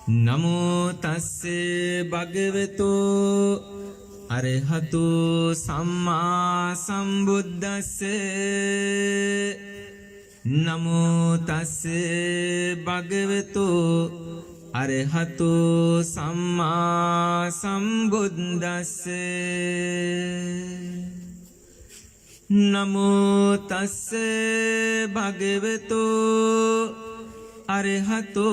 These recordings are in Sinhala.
නමෝ තස්ස භගවතු අරහතු සම්මා සම්බුද්දස්ස නමෝ තස්ස භගවතු අරහතු සම්මා සම්බුද්දස්ස නමෝ තස්ස භගවතු අරහතු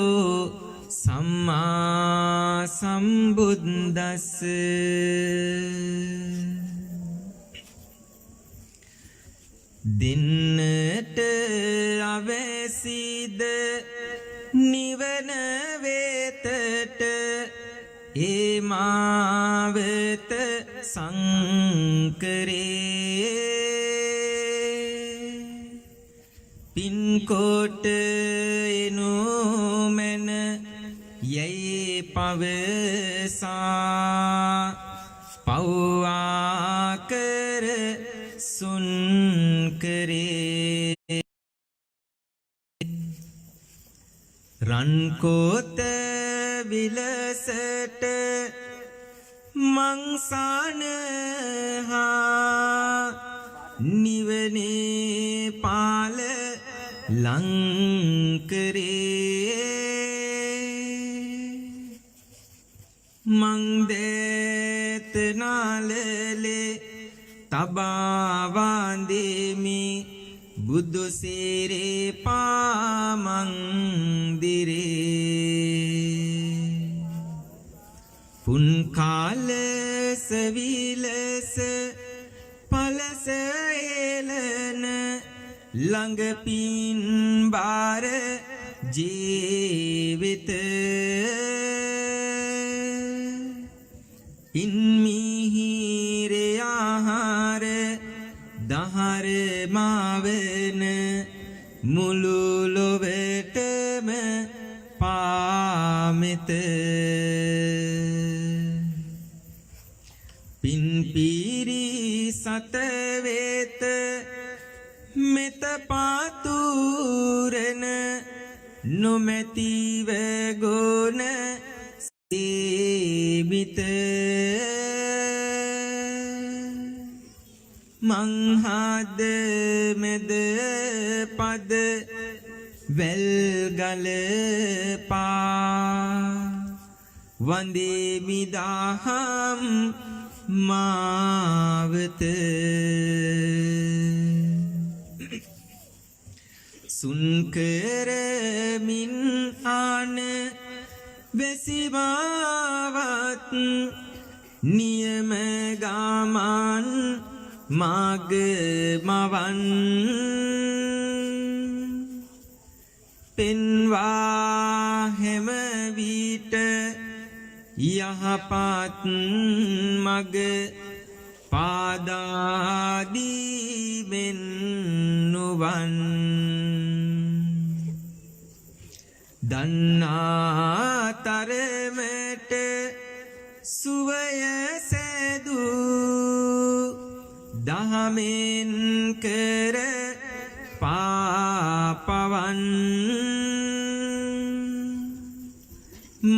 සම්මා සම්බුද්දස්ස දින්නට අවැසිද නිවන වෙතට ඒ මාවත සංකරේ පින්කොට එනු මැන යයි පවසා පව්වා කර සුන් කරේ රන්කෝත විලසට මංසානහා නිවනේ පාල ලංකරේ මංදේතනාලලේ තබාවාන්දෙමි බුදු සේරේ පාමන්දිරේ පුන්කාල සවිලස පලස එලන ළඟපින් බාර ජීවිත ඉන්මිහිරේ ආහාර දහර මාවන මුළු ලොවටම පාමිත පින්පිරි සතවෙත මෙත පාතුරන නොමැතිව ගොන සේවිත මංහද මෙද පද වැල්ගල පා වන්දේ මිදහම් මාවත සුන්කරමින් ආන වෙසිවාවත් නියම ගාමන් මාග මවන් පෙන්වා හැම විට යහපත් මග පාදාදී මෙන් නුවන් දන්නා තරමට සුවය සැදූ දහමෙන් කර පාපවන්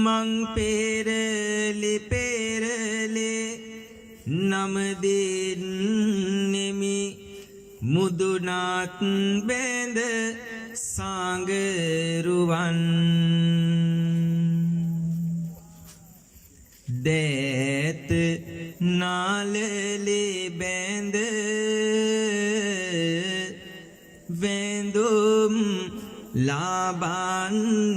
මං පෙරලි පෙරලි නමදින්නෙමි මුදුනත් බැඳ සංගරුවන් දේත නාලලි බැඳ වැඳුම් ලාබන්නේ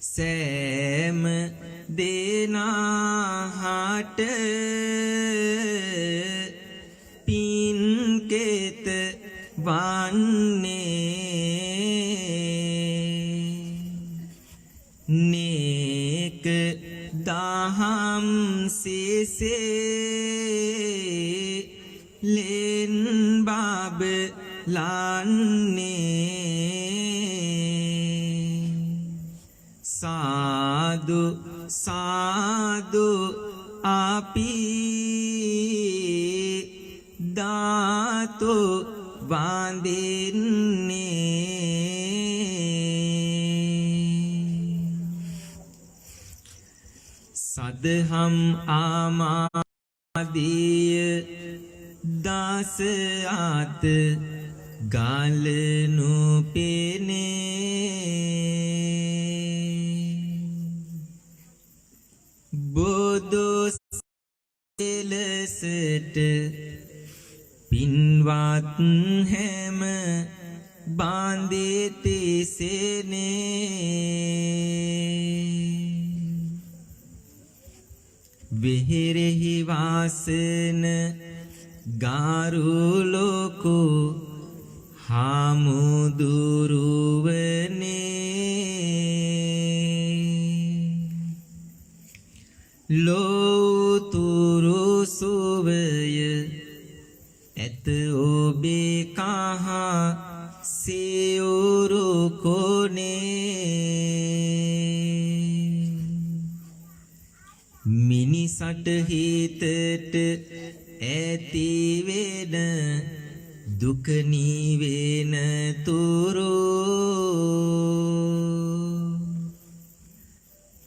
සෑම දෙනාහට පින්කෙත වන්නේ නේක දහම් සිසේ ලෙන් බබ ලන්නේ සාදු සාදු අපි ධාතු වඳින්නේ අදහම් ආමාදීය දාස ආත ගාලනු පෙනේ බොදෝ සෙලසට පින්වත් හැම බාන්දේ තිසෙනේ විහෙරෙහි වාසන ගාරුලෝකෝ හාමුදුරුවනේ ලෝතුරු සුවය ඇත ඔබේ කහා සිවුරු කොනේ මිනිසට හිතට ඇති වෙන දුක නිවෙන තුරු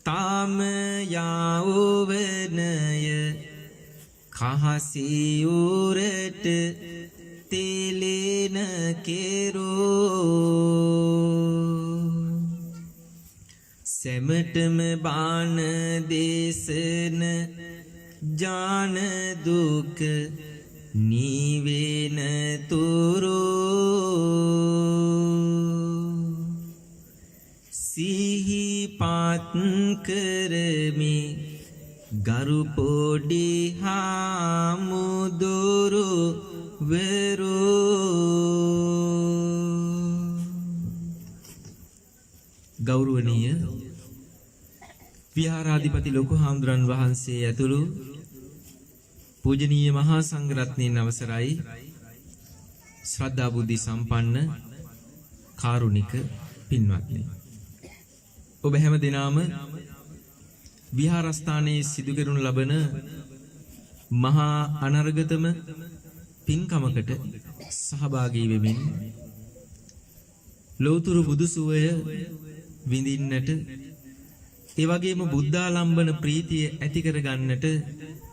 තාම යවවනය කහසියුරට තෙලෙන කෙරෝ සැමටම බාන දේශන ජාන දුක නිවෙන තුරු සිහිපත් කරමි ගරු පොඩි හාමුදුරු ගෞරවනීය විහාරාධිපති ලොකු හාමුදුරන් වහන්සේ ඇතුළු පූජනීය මහා සංඝරත්නයන් අවසරයි ශ්‍රද්ධා බුද්ධි සම්පන්න කාරුණික පින්වත්නි ඔබ හැම දිනම විහාරස්ථානයේ සිදු කරනු ලබන මහා අනර්ගතම පින්කමකට සහභාගී වෙමින් ලෞතුරු බුදු සුවය විඳින්නට ඒ වගේම බුද්ධාලම්බන ප්‍රීතිය ඇති කර ගන්නට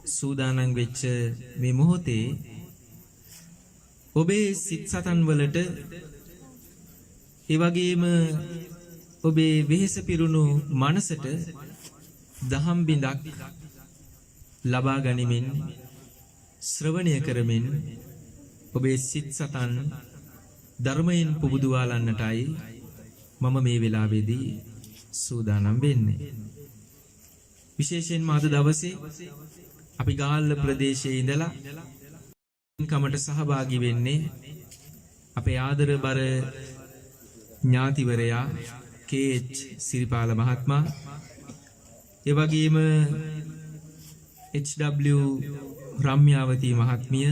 සූදානම් වෙච්ච මේ මොහොතේ ඔබේ සිත් සතන් වලට ඒ වගේම ඔබේ වෙහෙස පිරුණු මනසට දහම් බිඳක් ලබා ගනිමින් ශ්‍රවණය කරමින් ඔබේ සිත් සතන් ධර්මයෙන් පුබුදුවාලන්නටයි මම මේ වෙලාවේදී සූදානම් වෙන්නේ. විශේෂයෙන්ම අද දවසේ අපි ගාල්ල ප්‍රදේශයේ ඉඳලා පින්කමට සහභාගී වෙන්නේ අපේ ආදරබර ඥාතිවරයා කේ.එච්. සිරිපාල මහත්මයා ඒ වගේම එච්.ඩබ්ලිව්. රම්‍යාවතී මහත්මිය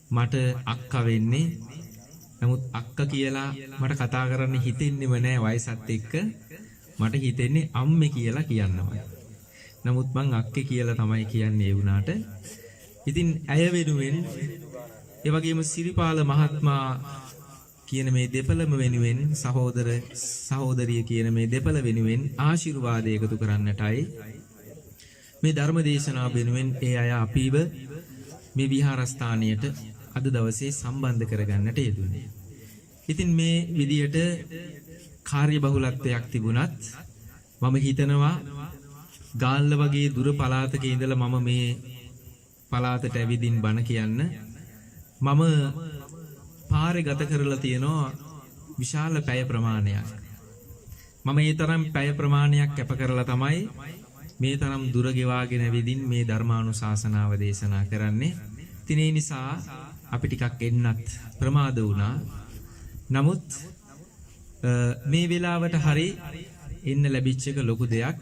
මට අක්කා වෙන්නේ. නමුත් අක්කා කියලා මට කතා කරන්න හිතෙන්නේම නෑ වයසත් එක්ක. මට හිතෙන්නේ අම්මේ කියලා කියන්නමයි. නමුත් මං අක්කේ කියලා තමයි කියන්නේ ඒ වුණාට. ඉතින් ඇය වෙනුවෙන් ඒ වගේම සිරිපාල මහත්මයා කියන මේ දෙපළම වෙනුවෙන් සහෝදර සහෝදරිය කියන මේ දෙපළ වෙනුවෙන් ආශිර්වාද එකතු කරන්නටයි මේ ධර්ම දේශනාව වෙනුවෙන් ඒ අය අපිව මේ විහාරස්ථානයට අද දවසේ සම්බන්ධ කරගන්නට යෙදුනේ. ඉතින් මේ විදියට කාර්යබහුලත්වයක් තිබුණත් මම හිතනවා ගාල්ල වගේ දුර පළාතක ඉඳලා මම මේ පළාතට ඇවිදින් බණ කියන්න මම පාරේ ගත කරලා තියෙනවා විශාල පැය ප්‍රමාණයක්. මම ඒ තරම් පැය ප්‍රමාණයක් කැප කරලා තමයි මේ තරම් දුර ගෙවාගෙන ඇවිදින් මේ ධර්මානුශාසනාව දේශනා කරන්නේ. ඉතින් ඒ නිසා අපි ටිකක් එන්නත් ප්‍රමාද වුණා. නමුත් මේ වෙලාවට හරි එන්න ලැබිච්ච එක ලොකු දෙයක්.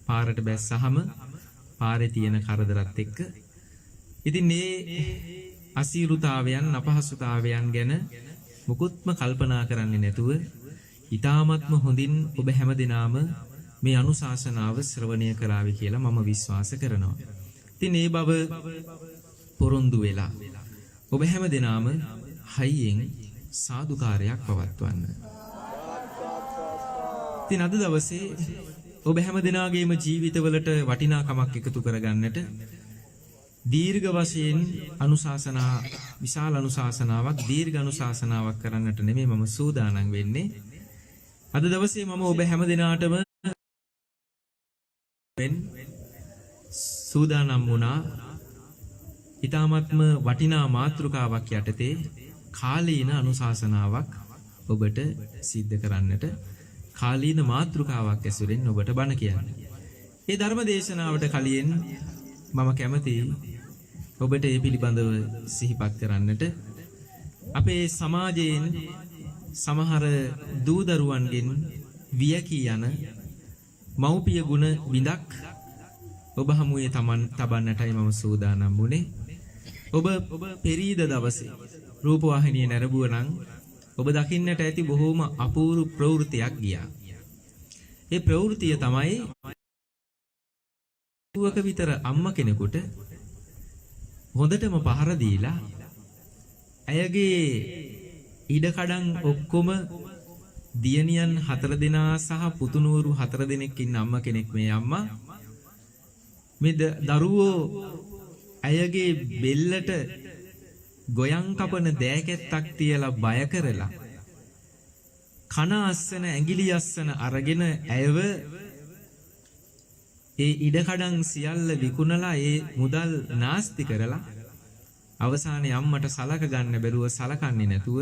පාරට බැස්සහම පාරේ තියෙන කරදරත් එක්ක. ඉතින් මේ අසීරුතාවයන් අපහසුතාවයන් ගැන මුකුත්ම කල්පනා කරන්නේ නැතුව ඊ타මත්ම හොඳින් ඔබ හැමදෙනාම මේ අනුශාසනාව ශ්‍රවණය කරાવી කියලා මම විශ්වාස කරනවා. ඉතින් මේ බව පොරොන්දු වෙලා ඔබ හැමදෙනාම හයියෙන් සාදුකාරයක් පවත්වන්න. ඉතින් අද දවසේ ඔබ හැම දිනාගේම ජීවිතවලට වටිනාකමක් එකතු කරගන්නට දීර්ඝ වශයෙන් අනුශාසනා විශාල අනුශාසනාවක් දීර්ඝ අනුශාසනාවක් කරන්නට නෙමෙයි මම සූදානම් වෙන්නේ. අද දවසේ මම ඔබ හැම දිනාටම සූදානම් වුණා ඊ타මත්ම වටිනා මාතෘකාවක් යටතේ කාලීන අනුශාසනාවක් ඔබට සිද්ධ කරන්නට කාලීන මාතෘකාවක් ඇසුරෙන් ඔබට බණ කියන්න. මේ ධර්ම දේශනාවට කලින් මම කැමතියි ඔබට මේ පිළිබඳව සිහිපත් කරන්නට අපේ සමාජයෙන් සමහර දූ දරුවන්ගෙන් වියකී යන මව්පිය ගුණ බිඳක් ඔබ හමුවේ තබන්නටයි මම සූදානම් වුණේ. ඔබ පෙරීද දවසේ රූපවාහිනිය නැරඹුවා නම් ඔබ දකින්නට ඇති බොහෝම අපූර්ව ප්‍රවෘත්තියක් ගියා. ඒ ප්‍රවෘත්තිය තමයි දුවක විතර අම්මා කෙනෙකුට හොඳටම පහර දීලා ඇයගේ ඉඩකඩම් ඔක්කොම දියණියන් 4 දෙනා සහ පුතුණුවරු 4 දෙනෙක් ඉන්න අම්මා කෙනෙක් මේ අම්මා මේ දරුවෝ ඇයගේ බෙල්ලට ගොයන් කපන දෑකැත්තක් තියලා බය කරලා කන අස්සන ඇඟිලි අස්සන අරගෙන ඇයව ඒ ඉඩකඩම් සියල්ල විකුණලා ඒ මුදල් නාස්ති කරලා අවසානයේ අම්මට සලක ගන්න බැරුව සලකන්නේ නැතුව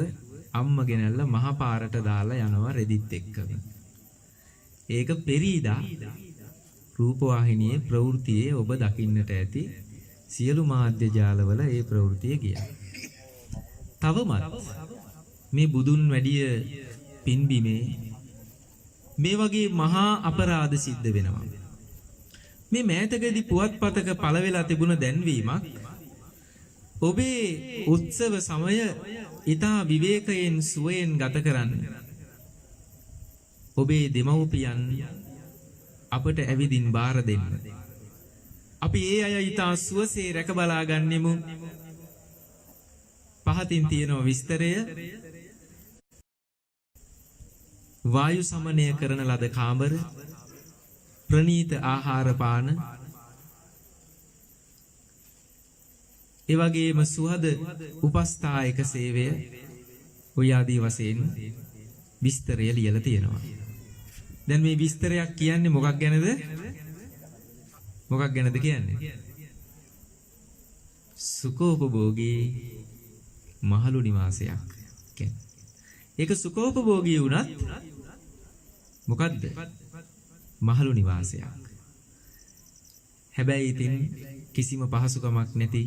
අම්ම ගෙනල්ලා මහ පාරට දාලා යනවා රෙදිත් එක්කම. ඒක පෙරීදා රූපවාහිනියේ ප්‍රවෘත්තියේ ඔබ දකින්නට ඇති සියලු මාධ්‍ය ජාලවල ඒ ප්‍රවෘත්තිය ගියා. තවමත් මේ බුදුන් වැඩිය පින්බිමේ මේ වගේ මහා අපරාධ සිද්ධ වෙනවා. මේ මෑතකදී පුවත්පතක පළ වෙලා තිබුණ දැන්වීමක් ඔබේ උත්සව සමය ඊතා විවේකයෙන් සුවයෙන් ගත කරන්න ඔබේ දෙමව්පියන් අපට ඇවිදින් බාර දෙන්න. අපි ඒ අය ඊතා සුවසේ රැක බලා ගන්නෙමු. පහතින් තියෙන විස්තරය වායු සමනය කරන ලද කාමර ප්‍රණීත ආහාර පාන ඒ වගේම සුහද උපස්ථායක සේවය ඔය ආදී වශයෙන් විස්තරය ලියලා තියෙනවා. දැන් මේ විස්තරයක් කියන්නේ මොකක් ගැනද? මොකක් ගැනද කියන්නේ? සුඛෝපභෝගී මහලු නිවාසයක් කියන්නේ. ඒක සුඛෝපභෝගී වුණත් මොකද්ද? මහලු නිවාසයක්. හැබැයි ඉතින් කිසිම පහසුකමක් නැති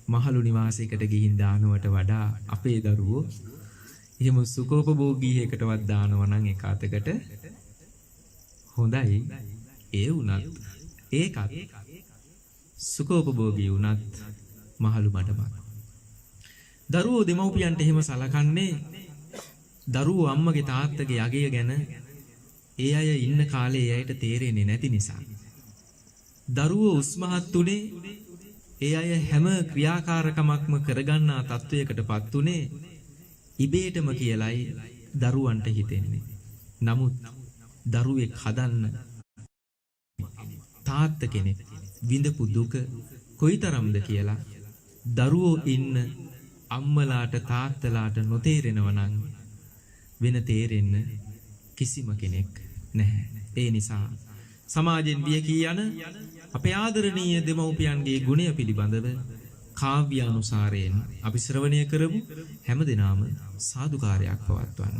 මහලු නිවාසයකට ගිහින් දානවට වඩා අපේ දරුවෝ එහෙම සුඛෝපභෝගී එකටවත් දානවා නම් එක අතකට හොඳයි. ඒ වුණත් ඒකත් සුඛෝපභෝගී වුණත් මහලු මඩමක්. දරුවෝ දෙමව්පියන්ට එහෙම සලකන්නේ දරුවෝ අම්මගේ තාත්තගේ අගය ගැන ඒ අය ඉන්න කාලේ ඒ අයට තේරෙන්නේ නැති නිසා. දරුවෝ උස්මහත් උනේ ඒ අය හැම ක්‍රියාකාරකමක්ම කරගන්නා තත්වයකටපත් උනේ ඉබේටම කියලයි දරුවන්ට හිතෙන්නේ. නමුත් දරුවෙක් හදන්න තාත්ත කෙනෙක් විඳපු දුක කොයිතරම්ද කියලා දරුවෝ ඉන්න අම්මලාට තාත්තලාට නොතේරෙනව නම් වෙන තේරෙන්න කිසිම කෙනෙක් නැහැ. ඒ නිසා සමාජයෙන් වියකී යන අපේ ආදරණීය දෙමව්පියන්ගේ ගුණය පිළිබඳව කාව්‍ය අනුසාරයෙන් අපි ශ්‍රවණය කරමු. හැම දිනම සාදුකාරයක් පවත්වන්න.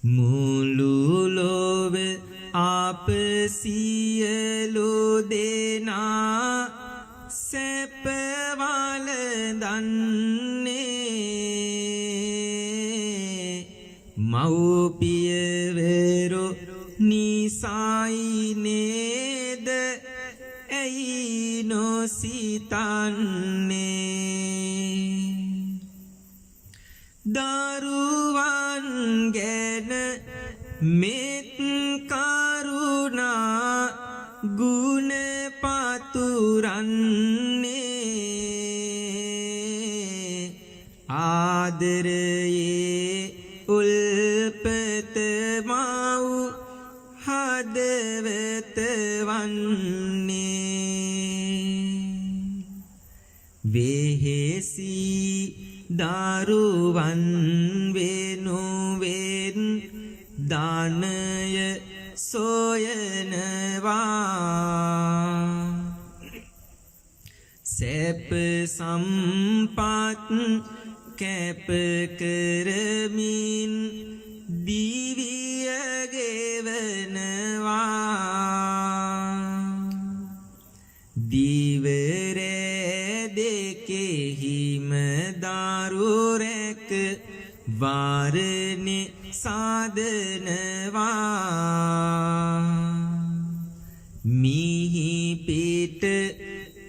මුළු ලෝවේ අප සියලු දෙනා සැපවල දන්නේ මව්පියවරු නිසයි නේද ඇයි නොසිතන්නේ දරුවන් ගැන මෙත් කරුණා ගුණ පතුරන්නේ ආදරයේ උල්පත වෙත වන්නේ වෙහෙසි දරුවන් වෙනුවෙන් දානය සොයනවා සැප සම්පත් කැප කරමින් දිවිය ගෙවනවා දිවරේ දෙකෙහිම දරු රැක වාරණේ සාදනවා මිහි පිට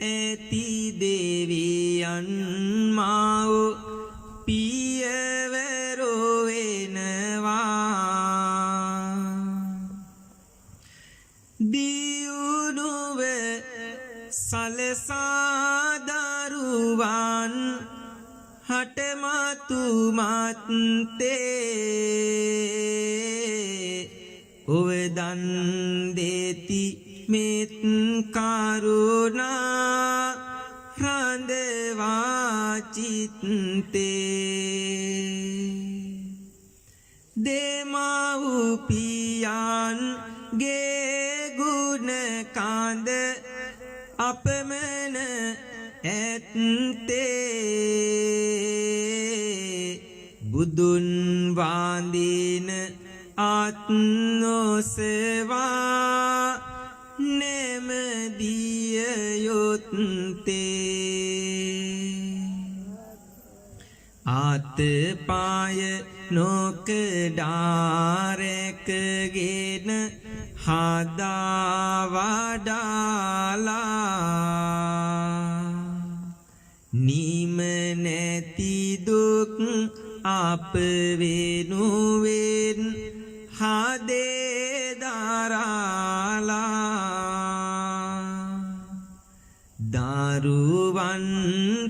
ඇති දෙවියන් මාව පියවරෝ වෙනවා දියුණුව සලසා දරුවන් හටමතු මත්තේ ඔව දන් දෙති මෙත් කරුණා රඳවා චිත්තේ දෙමව්පියන්ගේ ගුණ කඳ අපමණ ඇත්තේ බුදුන් වඳින අත් නොසවා නැමදිය යොත්තේ ආතපාය නොකඩාරැකගෙන හදා වඩාලා නිම නැති දුක් අප වෙනුවෙන් හදේ දරාලා දරුවන්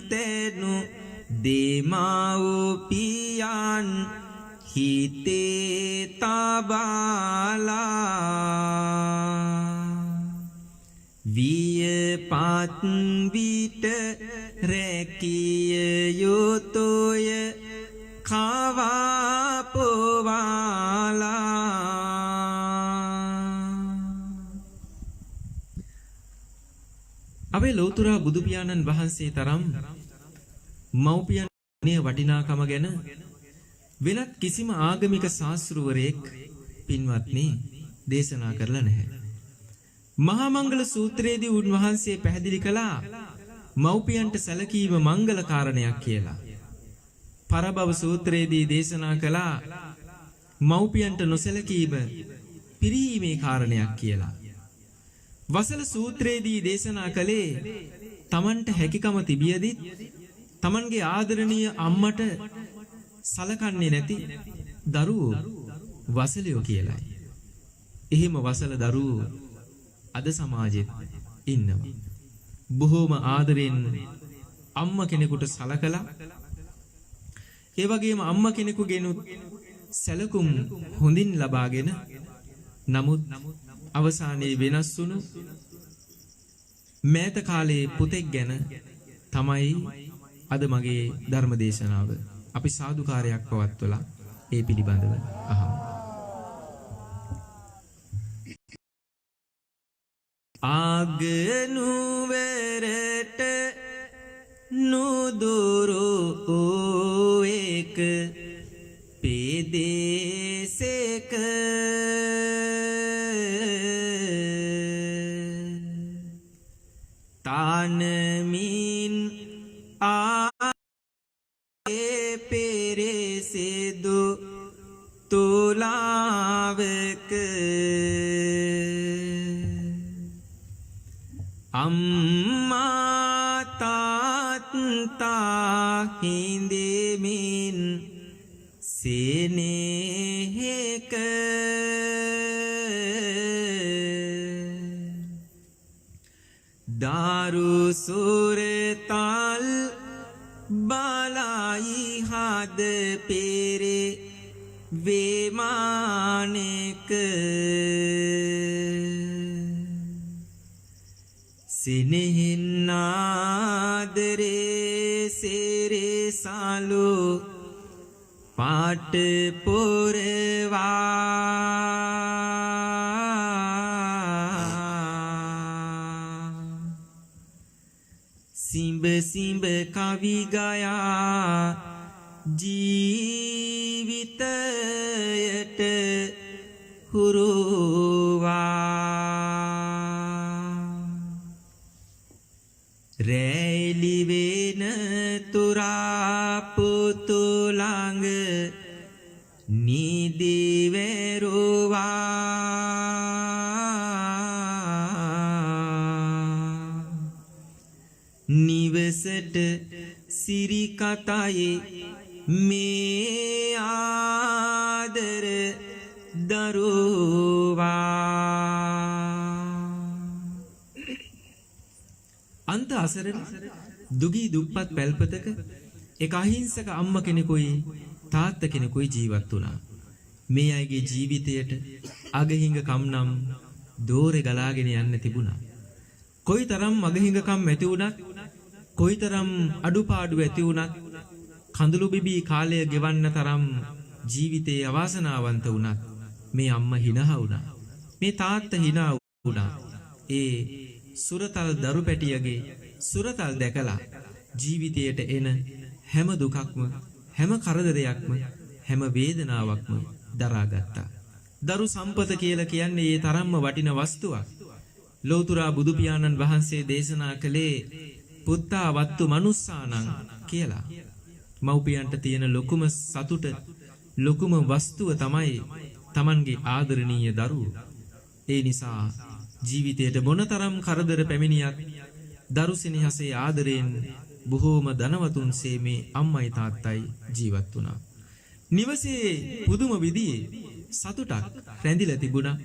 තෙනු දෙමව්පියන් හිතේ තබාලා වියපත් විට රැකිය යුතුය කවා පොවාලා අපේ ලෞතර බුදු පියාණන් වහන්සේ තරම් මව්පියන්ගේ වටිනාකම ගැන වෙනත් කිසිම ආගමික ශාස්ත්‍රවරයෙක් පින්වත්නි දේශනා කරලා නැහැ. මහා මංගල සූත්‍රයේදී උන්වහන්සේ පැහැදිලි කළා මව්පියන්ට සැලකීම මංගල කාරණයක් කියලා. පරබව සූත්‍රයේදී දේශනා කළා මව්පියන්ට නොසැලකීම පිරීමේ කාරණයක් කියලා. වසල සූත්‍රයේදී දේශනා කළේ තමන්ට හැකියකම තිබියදිත් තමන්ගේ ආදරණීය අම්මට සලකන්නේ නැති දරුවෝ වසලයෝ කියලායි. එහෙම වසල දරුවෝ අද සමාජෙත් ඉන්නවා. බොහෝම ආදරෙන් අම්ම කෙනෙකුට සලකලා ඒ වගේම අම්ම කෙනෙකුගෙනුත් සැලකුම් හොඳින් ලබාගෙන නමුත් අවසානයේ වෙනස් වුණු මෑත කාලේ පුතෙක් ගැන තමයි අද මගේ ධර්ම දේශනාව. අපි සාදුකාරයක් පවත්වලා ඒ පිළිබඳව අහමු. ආගනුවරට නුදුරු එක පෙදේසෙක තානමින් පෙරෙසෙදු තුලාවක අම්මා තාත්තා හිඳෙමින් සෙනෙහක දාරු සුරතල් බලයි හද පෙරේ වේමානෙක සිනෙහින්නාදරේ සේරේ සාලු පාට පොරවා සිඹ සිඹ කවි ගයා ජීවිතයට හුරුවා රැලි වෙන තුරා පුතු ළඟ නිදි වැරුවා නිවසට සිරි කතයේ මේ ආදර දරුවා අන්ත අසරණ දුගී දුප්පත් පැල්පතක එක අහිංසක අම්ම කෙනෙකුයි තාත්ත කෙනෙකුයි ජීවත් වුණා. මේ අයගේ ජීවිතයට අගහිඟකම් නම් දෝරේ ගලාගෙන යන්න තිබුණා. කොයිතරම් අගහිඟකම් ඇති වුණත් කොයිතරම් අඩුපාඩු ඇති වුණත් කඳුළු බිබී කාලය ගෙවන්න තරම් ජීවිතයේ අවාසනාවන්ත වුණත් මේ අම්මා hina වුණා. මේ තාත්තා hina වුණා. ඒ සුරතල් දරු පැටියගේ සුරතල් දැකලා ජීවිතයට එන හැම දුකක්ම හැම කරදරයක්ම හැම වේදනාවක්ම දරාගත්තා. දරු සම්පත කියලා කියන්නේ ඒ තරම්ම වටින වස්තුවක්. ලෝතුරා බුදු පියාණන් වහන්සේ දේශනා කළේ පුත්තා වත්තු මනුස්සානං කියලා. මව්පියන්ට තියෙන ලොකුම සතුට ලොකුම වස්තුව තමයි Tamanගේ ආදරණීය දරුවෝ. ඒ නිසා ජීවිතයට මොනතරම් කරදර පැමිණියත් දරු සෙනෙහසේ ආදරයෙන් බොහෝම ධනවතුන්සේ මේ අම්මයි තාත්තයි ජීවත් වුණා. නිවසේ පුදුම විදිහේ සතුටක් රැඳිලා තිබුණා.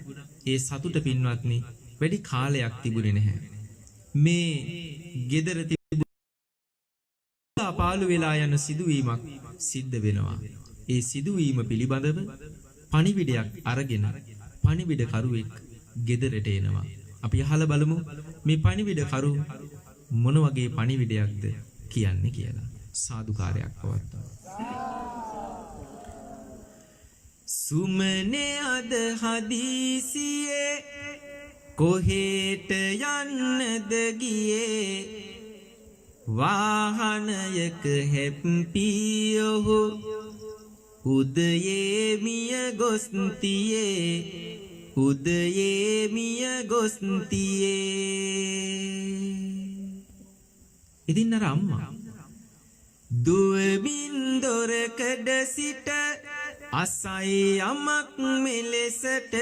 ඒ සතුට පින්වත්නි වැඩි කාලයක් තිබුණේ නැහැ. මේ gedara තිබුණා පාළු වෙලා යන සිදුවීමක් සිද්ධ වෙනවා. ඒ සිදුවීම පිළිබඳව පණිවිඩයක් අරගෙන පණිවිඩ කරුවෙක් ගෙදරට එනවා. අපි අහලා බලමු මේ පණිවිඩ කරු මොන වගේ පණිවිඩයක්ද කියන්නේ කියලා. සාදුකාරයක් පවත්වමු. සුමනේ අද හදිසියේ කොහෙට යන්නද ගියේ වාහනයක හැප්පියෝ උදයේ මිය ගොස් තියේ උදයේ මිය ගොස් තියේ. ඉතින් අර අම්මා දුවමින් දොරකඩ සිට අසයි යමක් මෙලෙසට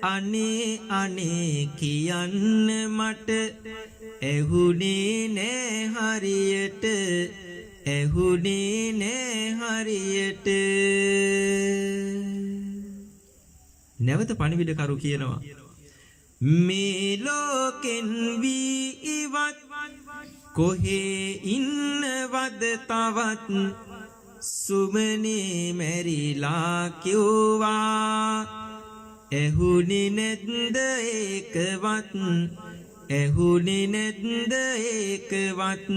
අනේ අනේ කියන්න මට ඇහුනේ නෑ හරියට ඇහුනේ නෑ හරියට. නැවත පණිවිඩ කරු කියනවා මේ ලෝකෙන් වී ඉවත් කොහේ ඉන්නවද තවත් සුමනේ මැරිලා කිව්වා ඇහුනේ නැද්ද ඒකවත් ඇහුනේ නැද්ද ඒකවත්.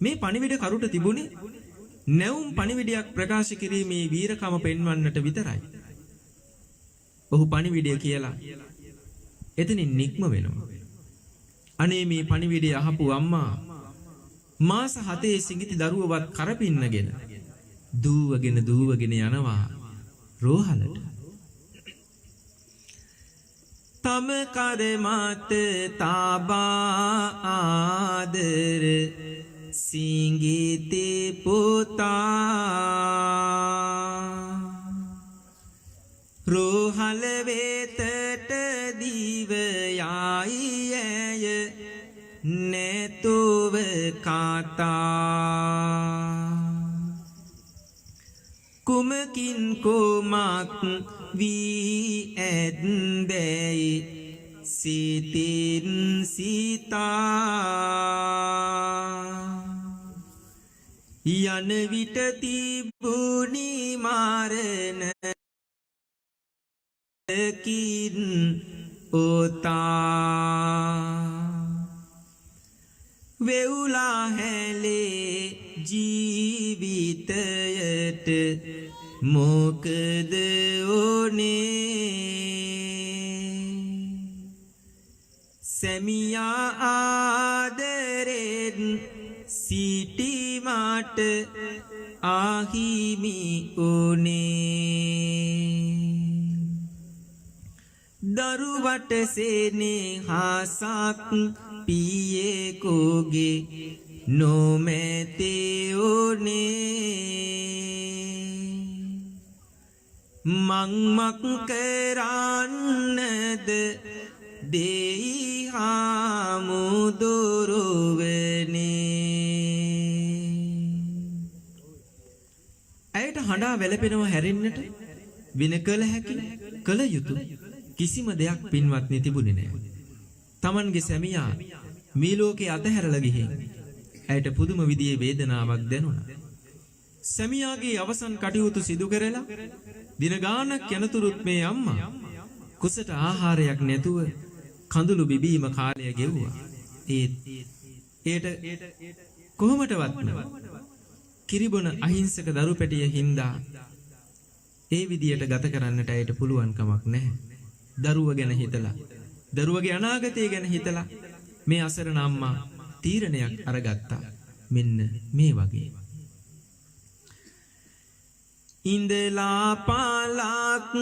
මේ පණිවිඩ කරුට තිබුණේ නැවුම් පණිවිඩයක් ප්‍රකාශ කිරීමේ වීරකම පෙන්වන්නට විතරයි. ඔහු පණිවිඩය කියලා එතනින් නික්ම වෙනවා. අනේ මේ පණිවිඩය අහපු අම්මා මාස 7 සිඟිති දරුවවත් කරපින්නගෙන දූවගෙන යනවා රෝහලට. තම කර මත තාබා ආදර සිඟිති පුතා රෝහල වෙතට දීව යයි ඇය නැතුව කතා කුමකින් කුමක් වී ඇද්දැයි සිතින් සිතා යන විට තිබුණි මාරණ කින් ඕතා වෙවුලා හැලේ ජීවිතයට මොකද ඕනේ සැමියා ආදරෙන් සිටීමට ආහිමි ඕනේ දරුවට සෙනෙහසක් පියෙකුගේ නොමැතේ ඕනේ මංමක් කරන්නද දෙයි හාමුදුරුවනේ ඇයට හඬා වැළපෙනවා හැරෙන්නට වින කළ හැකි කළ යුතු කිසිම දෙයක් පින්වත්නි තිබුණේ නැහැ. Tamanගේ සැමියා මේ ලෝකේ අතහැරලා ගිහින් ඇයට පුදුම විදිහේ වේදනාවක් දැනුණා. සැමියාගේ අවසන් කටයුතු සිදු කරලා දින ගාණක් යනතුරුත් මේ අම්මා කුසට ආහාරයක් නැතුව කඳුළු බිබීම කාලය ගෙවුවා. ඒට කොහොමටවත් කිරිබොන අහිංසක දරු පැටිය හින්දා ඒ විදියට ගත කරන්නට ඇයට පුළුවන් කමක් නැහැ. දරුව ගැන හිතලා දරුවගේ අනාගතය ගැන හිතලා මේ අසරණ අම්මා තීරණයක් අරගත්තා. මෙන්න මේ වගේ. ඉඳලා පාලක්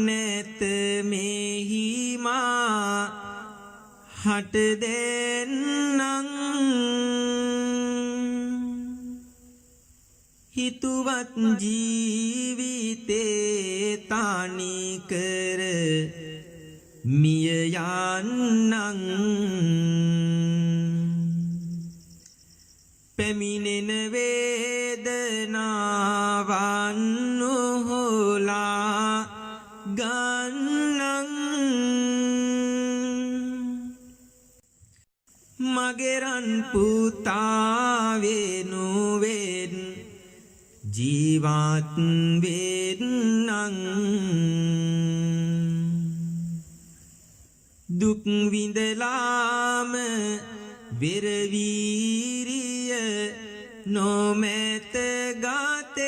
නැත මෙහිමා හට දෙන්නං හිතුවත් ජීවිතේ තනි කර මිය යන්නං පැමිණෙන වේදනාවන් නොහොලා ගන්නං මගෙරන් පුතා වෙනුවෙන් ජීවත් වෙන්නං දුක් විඳලාම වෙරවීරිය නොමැත ගතේ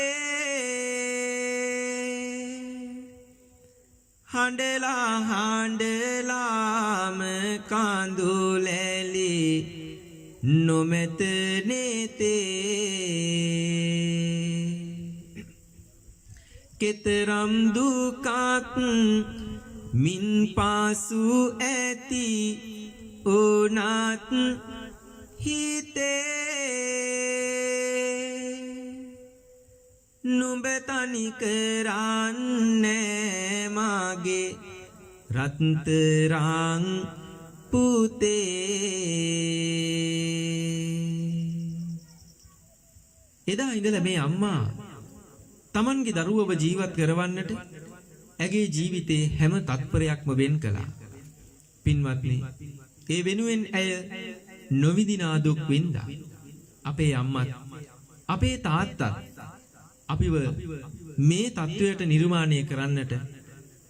හඬලාම කඳුලැලි නොමැත නෙතේ කෙතරම් දුකක් මින් පාසු ඇති ඕනත් හිතේ නුඹ තනි කරන්නේ මගේ රත්තරන් පුතේ එදා ඉඳලා මේ අම්මා තමන්ගේ දරුවව ජීවත් කරවන්නට ඇගේ ජීවිතේ හැම තත්පරයක්ම වෙන් කළා. පින්වත්නි, ඒ වෙනුවෙන් ඇය නොවිදිනා දුක් විඳා. අපේ අම්මත් අපේ තාත්තත් අපිව මේ තත්වයට නිර්මාණය කරන්නට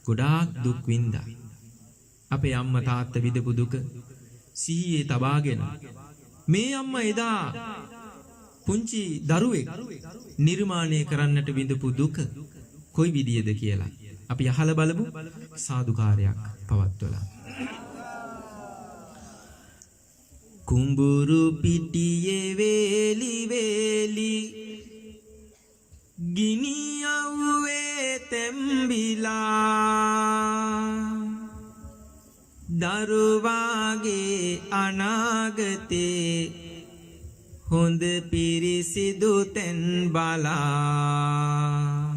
ගොඩාක් දුක් විඳා. අපේ අම්මා තාත්තා විඳපු දුක සිහියේ තබාගෙන මේ අම්මා එදා පුංචි දරුවෙක් නිර්මාණය කරන්නට විඳපු දුක කොයි විදියද කියලා අපි අහලා බලමු. සාදුකාරයක් පවත්වලා. කුඹුරු පිටියේ වේලි වේලි ගිනි යව්වේ තෙම්බිලා දරුවාගේ අනාගතේ හොඳ පිරිසිදු තෙන් බලා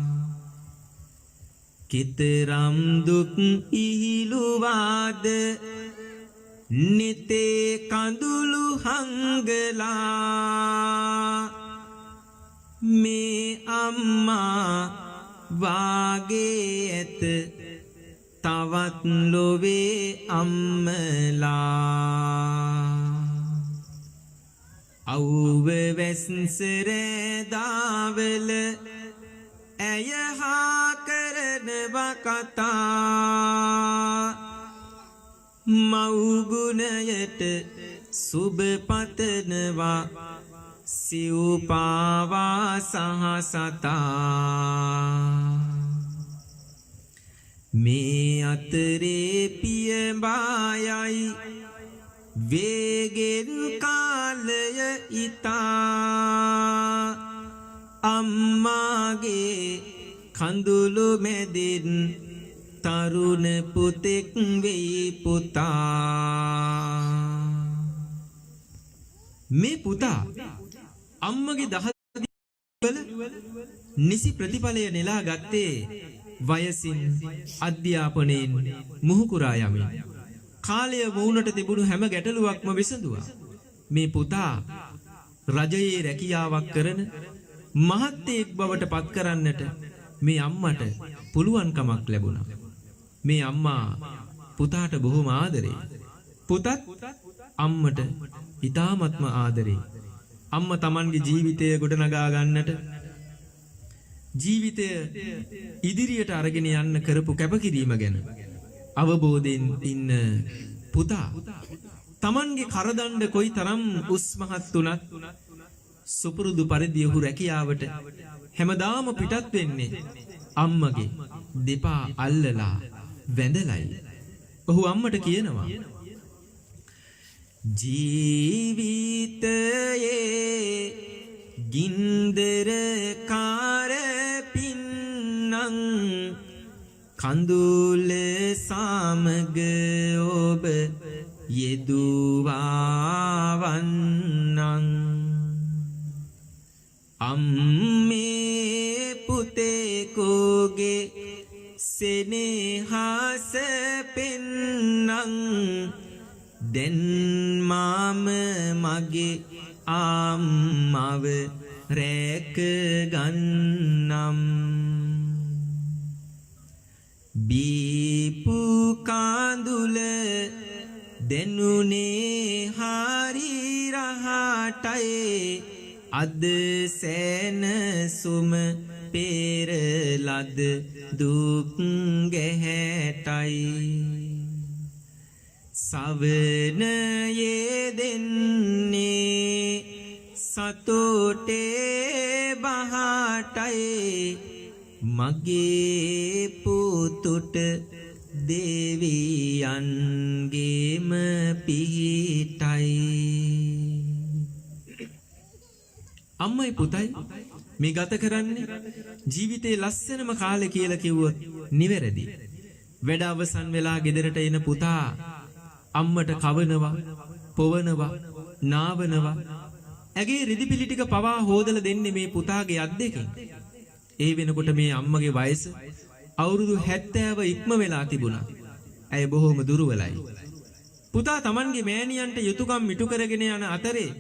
කිතරම් දුක් ඉහිලුවාද නිතේ කඳුළු හංගලා මේ අම්මා වාගේ ඇත තවත් ලොවේ අම්මලා අවුව වැස්සරදාවල ඇය හා කරනවා කතා මව්ගුණයට සුබ පතනවා සිව්පාවා සහ සතා මේ අතරේ පියඹායයි වේගෙන් කාලය ඉතා අම්මාගේ කඳුළු මැදින් තරුණ පුතෙක් වෙයි පුතා මේ පුතා අම්මගේ දහදිවල නිසි ප්‍රතිඵලය නෙලා ගත්තේ වයසින් අධ්‍යාපනයෙන් මුහුකුරා යමින් කාලය වුණට තිබුණු හැම ගැටලුවක්ම විසඳුවා මේ පුතා රජයේ රැකියාවක් කරන මහත්තයෙක් බවට පත් කරන්නට මේ අම්මට පුළුවන්කමක් ලැබුණා මේ අම්මා පුතාට බොහොම ආදරේ පුතත් අම්මට ඉතාමත්ම ආදරේ අම්මා Tamanගේ ජීවිතය ගොඩනගා ගන්නට ජීවිතය ඉදිරියට අරගෙන යන්න කරපු කැපකිරීම ගැන අවබෝධයෙන් ඉන්න පුතා Tamanගේ කරදණ්ඩ කොයි තරම් උස්මහත් වුණත් සුපුරුදු පරිදි ඔහු රැකියාවට හැමදාම පිටත් වෙන්නේ අම්මගේ දෙපා අල්ලලා වැඳලයි ඔහු අම්මට කියනවා ජීවිතයේ ගින්දර කාර පින්නං කඳුල සමග ඔබ යෙදුවාවන්නං අම්මේ පුතේ කෝගේ සෙනෙහස පෙන්නං දැන් මාම මගේ අම්මව රැක ගන්නම් බීපු කාඳුල දෙනුනේ හරි රහටයි අද සෑනසුම පෙරලද දුක් ගැහැටයි සවනයේ දෙන්නේ සතුටේ බහටයි මගේ පුතුට දෙවියන්ගේම පිහිටයි අම්මයි පුතයි මේ ගත කරන්නේ ජීවිතේ ලස්සනම කාලේ කියලා කිව්වොත් නිවැරදි වැඩ අවසන් වෙලා ගෙදරට එන පුතා අම්මට කවනවා පොවනවා නාවනවා ඇගේ රිදිපිලි ටික පවා හොදලා දෙන්නේ මේ පුතාගේ අත් දෙකෙන් ඒ වෙනකොට මේ අම්මගේ වයස අවුරුදු 70 ඉක්ම වෙලා තිබුණා ඇය බොහොම දුර්වලයි පුතා Tamanගේ මෑණියන්ට යුතුයකම් මිටු කරගෙන යන අතරේ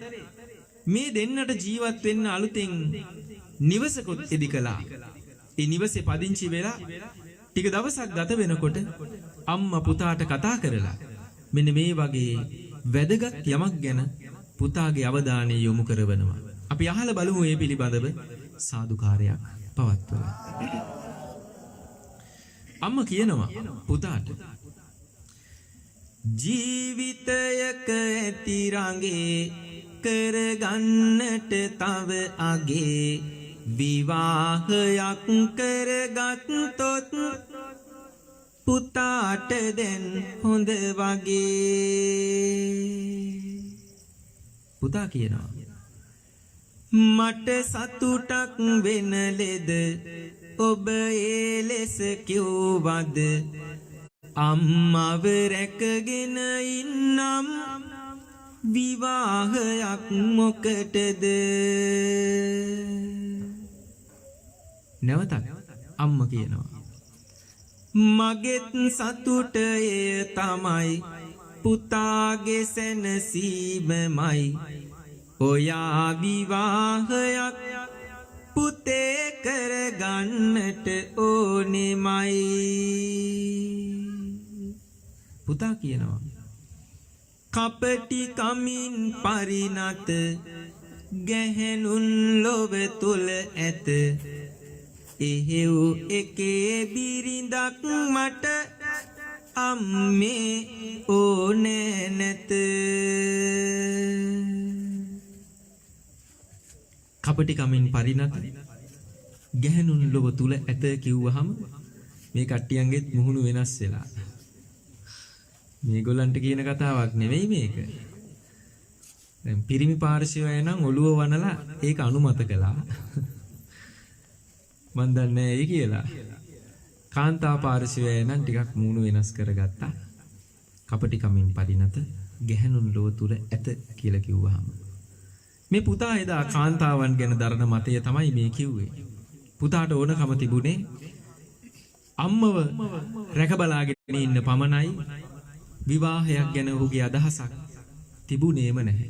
මේ දෙන්නට ජීවත් වෙන්න අලුතෙන් නිවසකුත් ඉදි කළා ඒ නිවසේ පදිංචි වෙලා ටික දවසක් ගත වෙනකොට අම්මා පුතාට කතා කරලා මෙන්න මේ වගේ වැදගත් යමක් ගැන පුතාගේ අවධානය යොමු කරවනවා. අපි අහලා බලමු මේ පිළිබඳව සාදුකාරයක් පවත්වලා. අම්මා කියනවා පුතාට ජීවිතයක ඇති රඟේ කරගන්නට තව අගේ විවාහයක් කරගත්තොත් පුතාට දැන් හොඳ වගේ පුතා කියනවා මට සතුටක් වෙන ලෙද ඔබ ඒ ලෙස කිව්වද අම්මව රැකගෙන ඉන්නම් විවාහයක් මොකටද නැවතත් අම්මා කියනවා මගෙත් සතුට එය තමයි පුතාගේ සැනසීමමයි ඔයා විවාහයක් පුතේ කරගන්නට ඕනෙමයි පුතා කියනවා කපටි කමින් පරිණත ගැහැණුන් ලොව තුල ඇත එහෙව් එකේ බිරිඳක් මට අම්මේ ඕනේ නැත කපටි කමින් පරිණත ගැහණුන් ලොව තුල ඇත කිව්වහම මේ කට්ටියන්ගෙත් මුහුණු වෙනස් වෙලා මේගොල්ලන්ට කියන කතාවක් නෙවෙයි මේක දැන් පිරිමි පාර්ශවය නම් ඔළුව වනලා ඒක අනුමත කළා මන් දන්නේ ඒ කියලා කාන්තා පාර්ශවය නම් ටිකක් මුහුණු වෙනස් කරගත්තා කපටි කමින් පරිණත ගැහණුන් ලොව තුල ඇත කියලා කිව්වහම මේ පුතා එදා කාන්තාවන් ගැන දරන මතය තමයි මේ කිව්වේ පුතාට ඕනකම තිබුණේ අම්මව රැක බලාගෙන ඉන්න පමණයි විවාහයක් ගැන ඔහුගේ අදහසක් තිබුණේම නැහැ.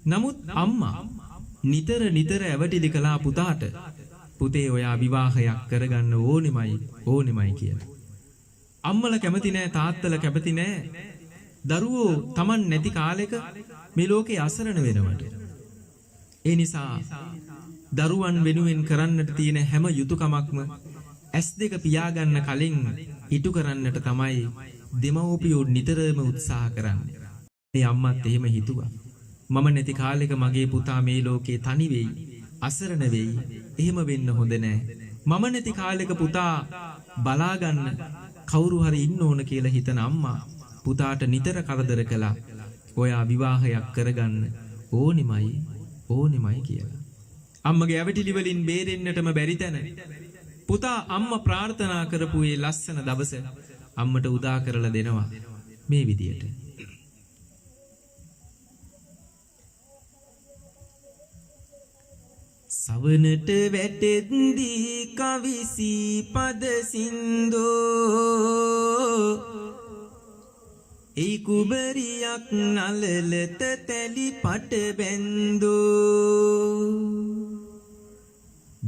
නමුත් අම්මා නිතර ඇවටිලි කළා පුතාට පුතේ ඔයා විවාහයක් කරගන්න ඕනෙමයි කියලා. අම්මලා කැමති නැහැ තාත්තලා කැමති නැහැ දරුවෝ Taman නැති කාලෙක මේ ලෝකේ අසරණ වෙනවට. ඒ නිසා දරුවන් වෙනුවෙන් කරන්නට තියෙන හැම යුතුයකමක්ම S2 පියාගන්න කලින් ඉටු කරන්නට තමයි දෙමව්පියෝ නිතරම උත්සාහ කරන්නේ. මේ අම්මත් එහෙම හිතුවා. මම නැති කාලෙක මගේ පුතා මේ ලෝකේ තනි වෙයි, අසරණ වෙයි. එහෙම වෙන්න හොඳ නෑ. මම නැති කාලෙක පුතා බලා ගන්න කවුරු හරි ඉන්න ඕන කියලා හිතන අම්මා පුතාට නිතර කරදර කළා. ඔයා විවාහයක් කරගන්න ඕනෙමයි කියලා. අම්මගේ ඇවටිලි වලින් බේරෙන්නටම බැරි තැන පුතා අම්මා ප්‍රාර්ථනා කරපු ඒ ලස්සන දවස අම්මට උදා කරලා දෙනවා මේ විදියට. සවනට වැටෙද්දී කවිසි පද සින්දෝ ඒ කුබරියක් නලලත තැලි පට බැන්දෝ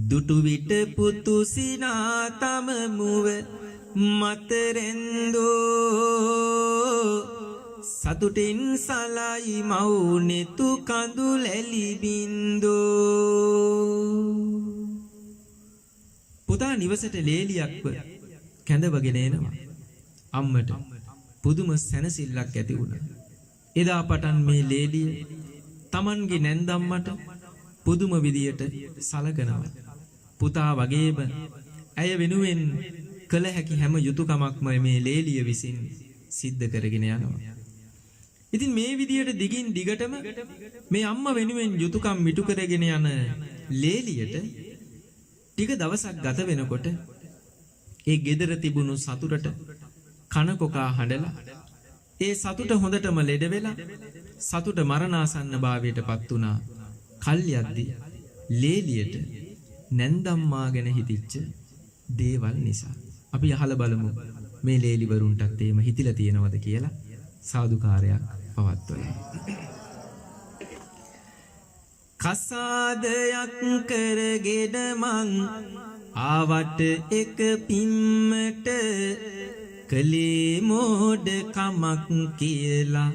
දුටු විට පුතු සිනා තම මුව මතරෙන්දෝ සතුටින් සලයි මවුනෙතු කඳුලැලි බින්දෝ පුතා නිවසට ලේලියක්ව කැඳවගෙන එනවා අම්මට පුදුම සැනසෙල්ලක් ඇති වුණා. එදා පටන් මේ ලේලිය Tamanගේ නැන්දම්මට පුදුම විදියට සලකනවා. පුතා වගේම ඇය වෙනුවෙන් කළ හැකි හැම යුතුයකමක්ම මේ ලේලිය විසින් සිද්ධ කරගෙන යනවා. ඉතින් මේ විදියට දිගින් දිගටම මේ අම්මා වෙනුවෙන් යුතුයකම් මිටු කරගෙන යන ලේලියට ටික දවසක් ගත වෙනකොට ඒ ගෙදර තිබුණු සතුටට කනකොකා හඬලා ඒ සතුට හොඳටම ලෙඩ වෙලා සතුට මරණාසන්න භාවයට පත් වුණා. කල්යද්දී ලේලියට නැන්දම්මා ගැන හිතිච්ච දේවල් නිසා. අපි අහලා බලමු මේ ලේලිවරුන්ටත් එහෙම හිතිලා තියෙනවද කියලා සාදුකාරයක් පවත්වලා. කසාදයක් කරගෙන මං ආවට එක පිම්මට කලේ මෝඩ කමක් කියලා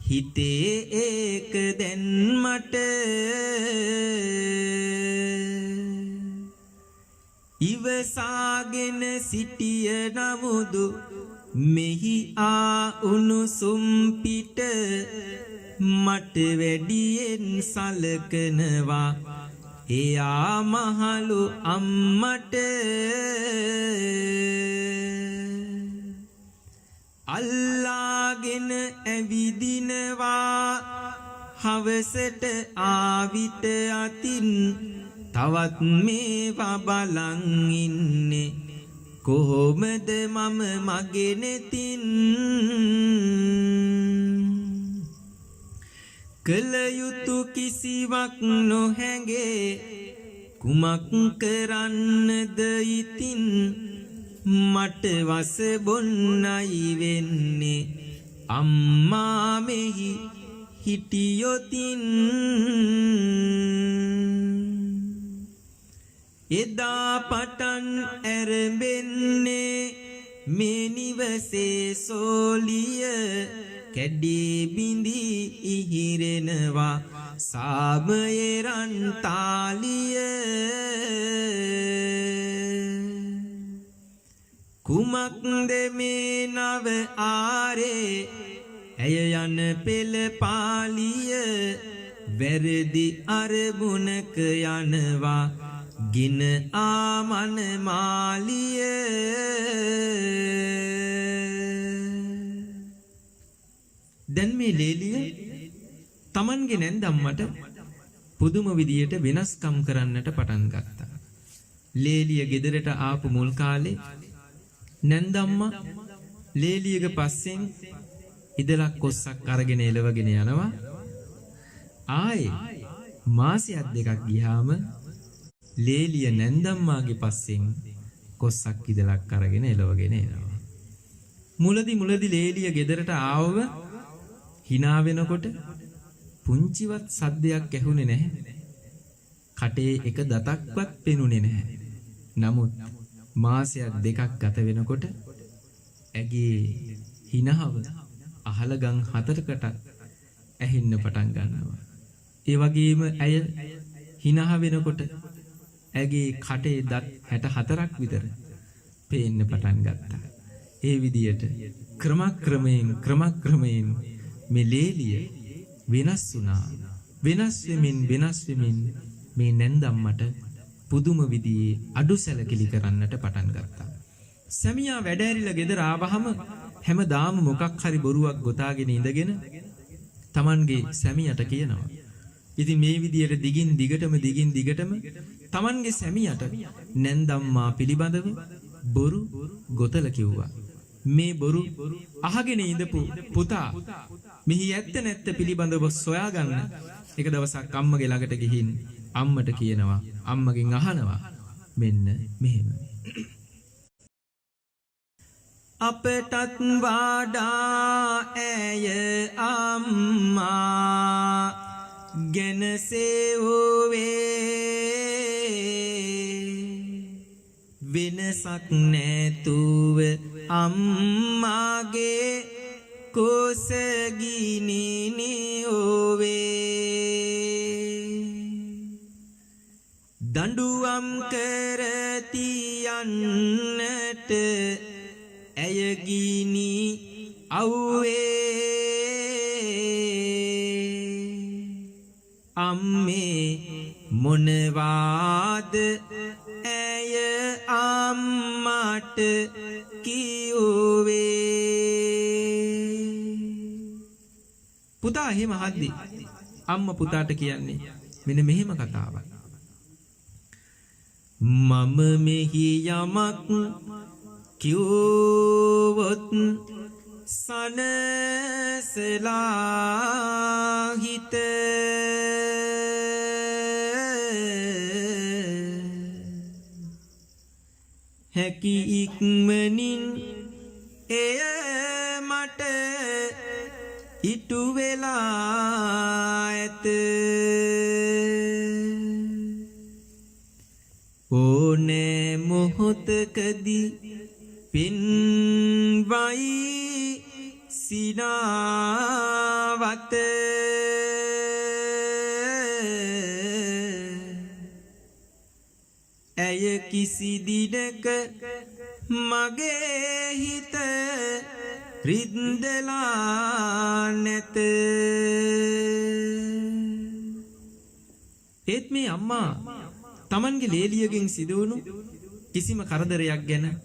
හිතේ ඒක දැන් මට ඉවසාගෙන සිටිය නමුදු මෙහි ආ උණුසුම් පිට මට වැඩියෙන් සලකනවා එයා මහලු අම්මට අල්ලාගෙන ඇවිදිනවා හවසට ආවිත අතින් තවත් මේවා බලන් ඉන්නේ කොහොමද මම මගේ නෙතින් කල යුතු කිසිවක් නොහැඟේ කුමක් කරන්නද ඉතින් මට වස බොන්නයි වෙන්නේ අම්මා මෙහි හිටියොතින් එදා පටන් ඇරඹෙන්නේ මේ නිවසේ සෝලිය කැඩී බිඳී ඉහිරෙනවා සාමයේ රන් තාලිය කුමක්ද මේ නව ආරේ ඇය යන පෙළ පාලිය වැරදි අරමුණක යනවා ගින ආමන මාලිය දැන් මේ ලේලිය තමන්ගේ නැන්දම්මට පුදුම විදියට වෙනස්කම් කරන්නට පටන් ගත්තා. ලේලිය ගෙදරට ආපු මුල් කාලේ නැන්දම්මා ලේලියගේ පස්සෙන් ඉදලක් කොස්සක් අරගෙන එලවගෙන යනවා. ආයේ මාසයක් දෙකක් ගියාම ලේලිය නැන්දම්මාගේ පස්සෙන් කොස්සක් ඉදලක් අරගෙන එලවගෙන එනවා. මුලදි ලේලිය ගෙදරට ආවව hina වෙනකොට පුංචිවත් සද්දයක් ඇහුනේ නැහැ. කටේ එක දතක්වත් පෙනුනේ නැහැ. නමුත් මාසයක් දෙකක් ගත වෙනකොට ඇගේ හිනහව අහලගම් 4කට ඇහෙන්න පටන් ගන්නවා. ඒ වගේම ඇය හිනහ වෙනකොට ඇගේ කටේ දත් 64ක් විතර පේන්න පටන් ගත්තා. ඒ විදියට ක්‍රමක්‍රමයෙන් මේ ලේලිය වෙනස් වුණා. වෙනස් වෙමින් මේ නැන්දම්මට පුදුම විදිහේ අඩුසැලකිලි කරන්නට පටන් ගත්තා. සැමියා වැඩ ඇරිලා ගෙදර ආවහම හැමදාම මොකක් හරි බොරුවක් ගොතාගෙන ඉඳගෙන Tamanගේ සැමියාට කියනවා. ඉතින් මේ විදියට දිගින් දිගටම Tamanගේ සැමියාට නැන්දම්මා පිළිබඳව බොරු ගොතල කිව්වා. මේ බොරු අහගෙන ඉඳපු පුතා මෙහි ඇත්ත නැත්ත පිළිබඳව සොයාගන්න එක දවසක් අම්මගේ ළඟට ගිහින් අම්මට කියනවා. අම්මගෙන් අහනවා මෙන්න මෙහෙම. අපටත් වඩා ඇය අම්මා ගැන සෙව්වේ වෙනසක් නැතුව අම්මාගේ කුසගිනිනි ඔවේ දඬුවම් කර තියන්නට ඇය ගිනි අව්වේ අම්මේ මොනවාද ඇය අම්මට කිව්වේ පුතා එහෙම හද්දි අම්ම පුතාට කියන්නේ මෙන්න මෙහෙම කතාවක්. මම මෙහි යමක් කිව්වොත් සනසලා හිත හැකි ඉක්මනින් එය මට ඉටු වෙලා ඇත ඕනේ මොහොතකදී පින්වයි සිනාවත ඇය කිසි දිනක මගේ හිත රිද්දලා නැත. ඒත් මේ අම්මා Tamanගේ ලේලියගෙන් සිදුවුණු කිසිම කරදරයක් ගැන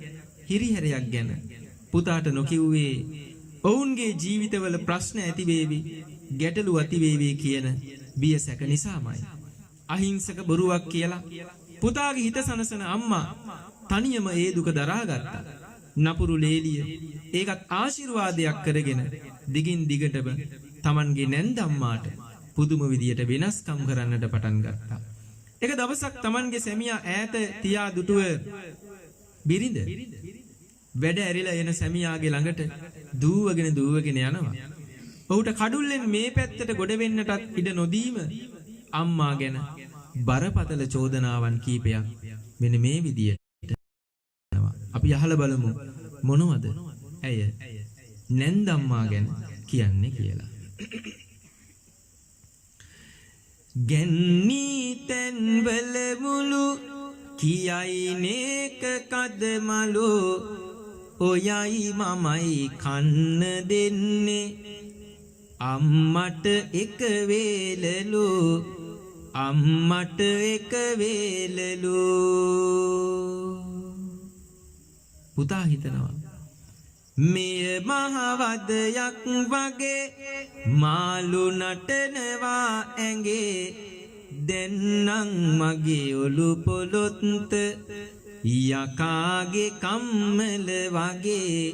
හිරිහැරයක් ගැන පුතාට නොකිව්වේ ඔවුන්ගේ ජීවිතවල ප්‍රශ්න ඇති වේවි ගැටලු ඇති වේවි කියන බිය සැක නිසාමයි. අහිංසක බොරුවක් කියලා පුතාගේ හිත සනසන අම්මා තනියම ඒ දුක දරාගත්තා. නපුරු ලේලිය ඒකත් ආශිර්වාදයක් කරගෙන දිගින් දිගටම Tamanගේ නැන්දම්මාට පුදුම විදියට වෙනස්කම් කරන්නට පටන් ගත්තා. එක දවසක් Tamanගේ සැමියා ඈත තියා දුටුව බිරිඳ වැඩ ඇරිලා එන සැමියාගේ ළඟට දූවගෙන යනවා. ඔහුට කඩුල්ලෙන් මේ පැත්තට ගොඩ වෙන්නටත් ඉඩ නොදීම අම්මා ගැන බරපතල චෝදනාවන් කීපයක් මෙන්න මේ විදියට අපි අහලා බලමු මොනවද ඇය නැන්දම්මා ගැන කියන්නේ කියලා. ගැන්නී තැන්වල මුළු කියයි නේක කදමලු ඔයයි මමයි කන්න දෙන්නේ අම්මට එක වේලලු අම්මට එක වේලලු පුතා හිතනවා මෙය මහවදයක් වගේ මාළු නටනවා ඇඟේ දෙන්නම් මගේ ඔලු පොළොත් යකාගේ කම්මල වගේ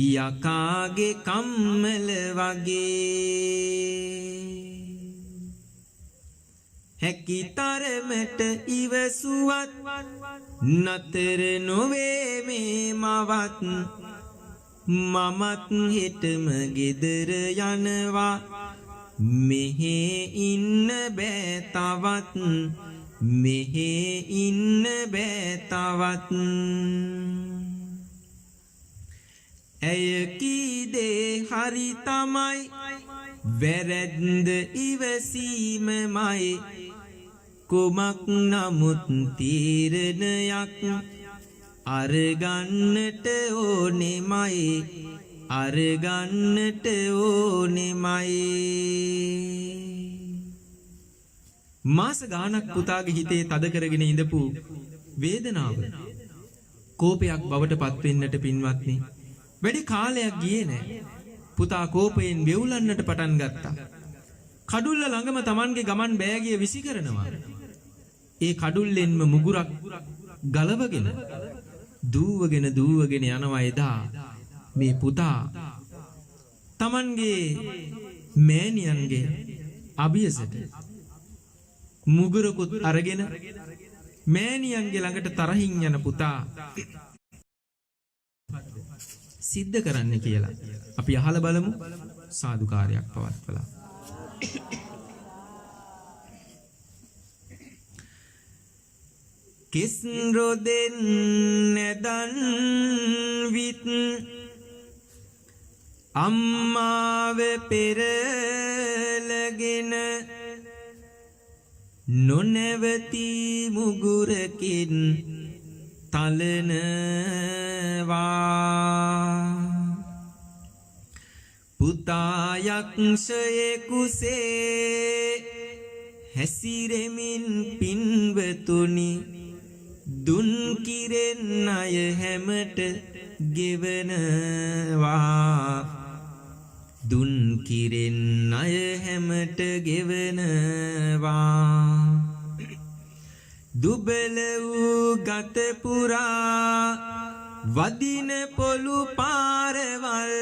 යකාගේ කම්මල වගේ හැකි තරමට ඉවසුවත් නතර නොවේ මේ මවත් මමත් හෙටම ගෙදර යනවා මෙහෙ ඉන්න බෑ තවත් මෙහෙ ඉන්න බෑ තවත් ඇය කීදේ හරි තමයි වැරැද්ද ඉවසීමමයි කුමක් නමුත් තීරණයක් අරගන්නට ඕනෙමයි අරගන්නට ඕනෙමයි මාස ගානක් පුතාගේ හිතේ තද කරගෙන ඉඳපු වේදනාව කෝපයක් බවට පත්වෙන්නට පින්වත්නි වැඩි කාලයක් ගියේ නැහැ පුතා කෝපයෙන් වෙවුලන්නට පටන් ගත්තා කඩුල්ල ළඟම Tamanගේ ගමන් බෑගිය විසි කරනවා ඒ කඩුල්ලෙන්ම මුගුරක් ගලවගෙන දූවගෙන යනවා එදා මේ පුතා Tamanගේ මෑණියන්ගේ අභියසට මුගුරකුත් අරගෙන මෑණියන්ගේ ළඟට තරහින් යන පුතා සිද්ධ කරන්න කියලා අපි අහලා බලමු සාදුකාරයක් පවත්වලා කිස් රොදෙන් නැදන් විත් අම්මාව පෙරලගෙන නොනැවති මුගුරකින් තලනවා පුතා යක්ෂයෙකුසේ හැසිරෙමින් පින්වතුනි දුන් කිරෙන් අය හැමට ගෙවනවා දුන් කිරෙන් අය හැමට ගෙවනවා දුබල වූ ගත පුරා වදින පොළු පාරවල්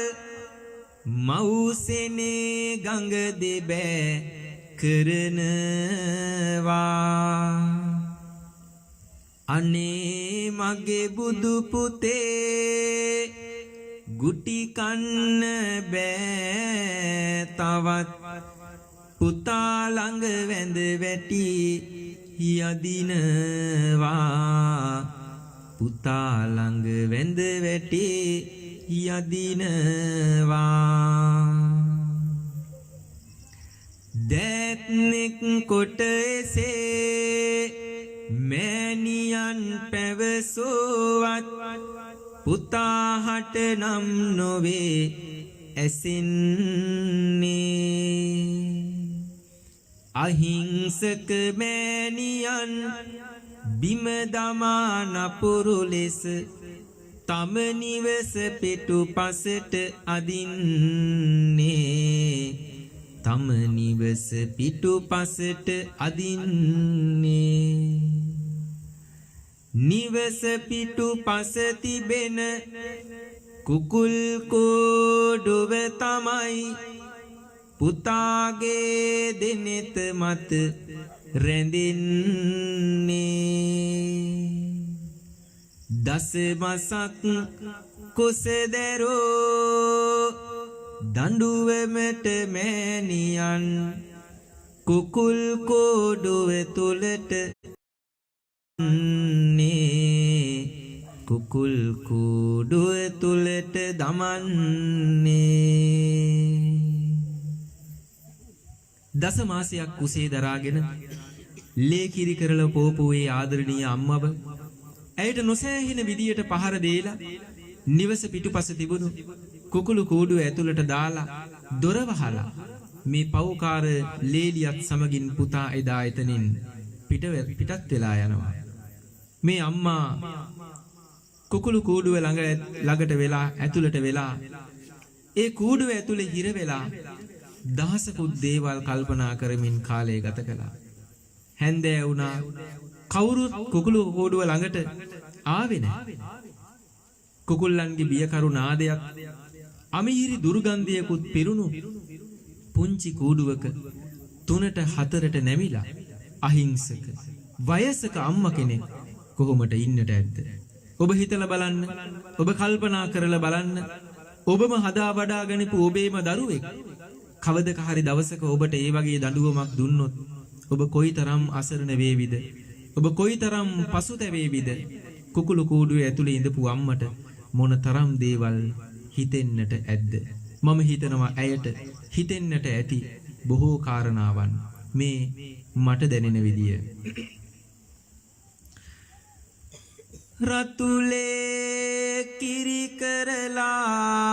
මවුසෙනේ ගඟ දෙබෑ කරනවා අනේ මගේ බුදු පුතේ ගුටි කන්න බෑ තවත් පුතා ළඟ වැඳ වැටි යදිනවා පුතා ළඟ වැඳ වැටි යදිනවා දැත්නෙක් කොට එසේ මෑණියන් පැවසුවත් පුතාහට නම් නොවේ ඇසෙන්නේ අහිංසක මෑණියන් බිම දමා නපුරු ලෙස තම නිවස පිටුපසට අදින්නේ තම නිවස පිටුපසට අදින්නේ නිවස පිටුපස තිබෙන කුකුල් කෝඩුව තමයි පුතාගේ දෙනෙත මත රැඳෙන්නේ දස මසක් කුසදරෝ දඬුවමට මෑණියන් කුකුල් කෝඩුව තුලට කුකුල් කෝඩුව තුලට දමන්නේ දස මාසයක් කුසේ දරාගෙන ලේ කිරි කරලා පෝපුවේ ආදරණීය අම්මව ඇයට නොසෑහෙන විදියට පහර දීලා නිවස පිටුපස තිබුණු කුකුළු කූඩුව ඇතුළට දාලා දොර වහලා මේ පව්කාර ලේලියත් සමගින් පුතා එදා එතනින් පිටත් වෙලා යනවා. මේ අම්මා කුකුළු කූඩුව ළඟට වෙලා ඇතුළට වෙලා ඒ කූඩුව ඇතුලේ හිර වෙලා දහසකුත් දේවල් කල්පනා කරමින් කාලය ගත කළා. හැන්දෑ වුණා කවුරුත් කුකුළු කූඩුව ළඟට ආවේ නැහැ. කුකුල්ලන්ගේ බියකරු නාදයක් අමිහිරි දුර්ගන්ධයකුත් පිරුණු පුංචි කූඩුවක 3ට 4ට නැමිලා අහිංසක වයසක අම්මා කෙනෙක් කොහොමද ඉන්නට ඇද්ද? ඔබ හිතලා බලන්න, ඔබ කල්පනා කරලා බලන්න. ඔබම හදා වඩා ගනිපු ඔබේම දරුවෙක් කවදක හරි දවසක ඔබට ඒ වගේ දඬුවමක් දුන්නොත් ඔබ කොයිතරම් අසරණ වේවිද? ඔබ කොයිතරම් පසුතැවේවිද? කුකුළු කූඩුවේ ඇතුලේ ඉඳපු අම්මට මොන තරම් දේවල් හිතෙන්නට ඇද්ද? මම හිතනවා ඇයට හිතෙන්නට ඇති බොහෝ කාරණාවන් මේ මට දැනෙන විදිය. රතුලේ කිරි කරලා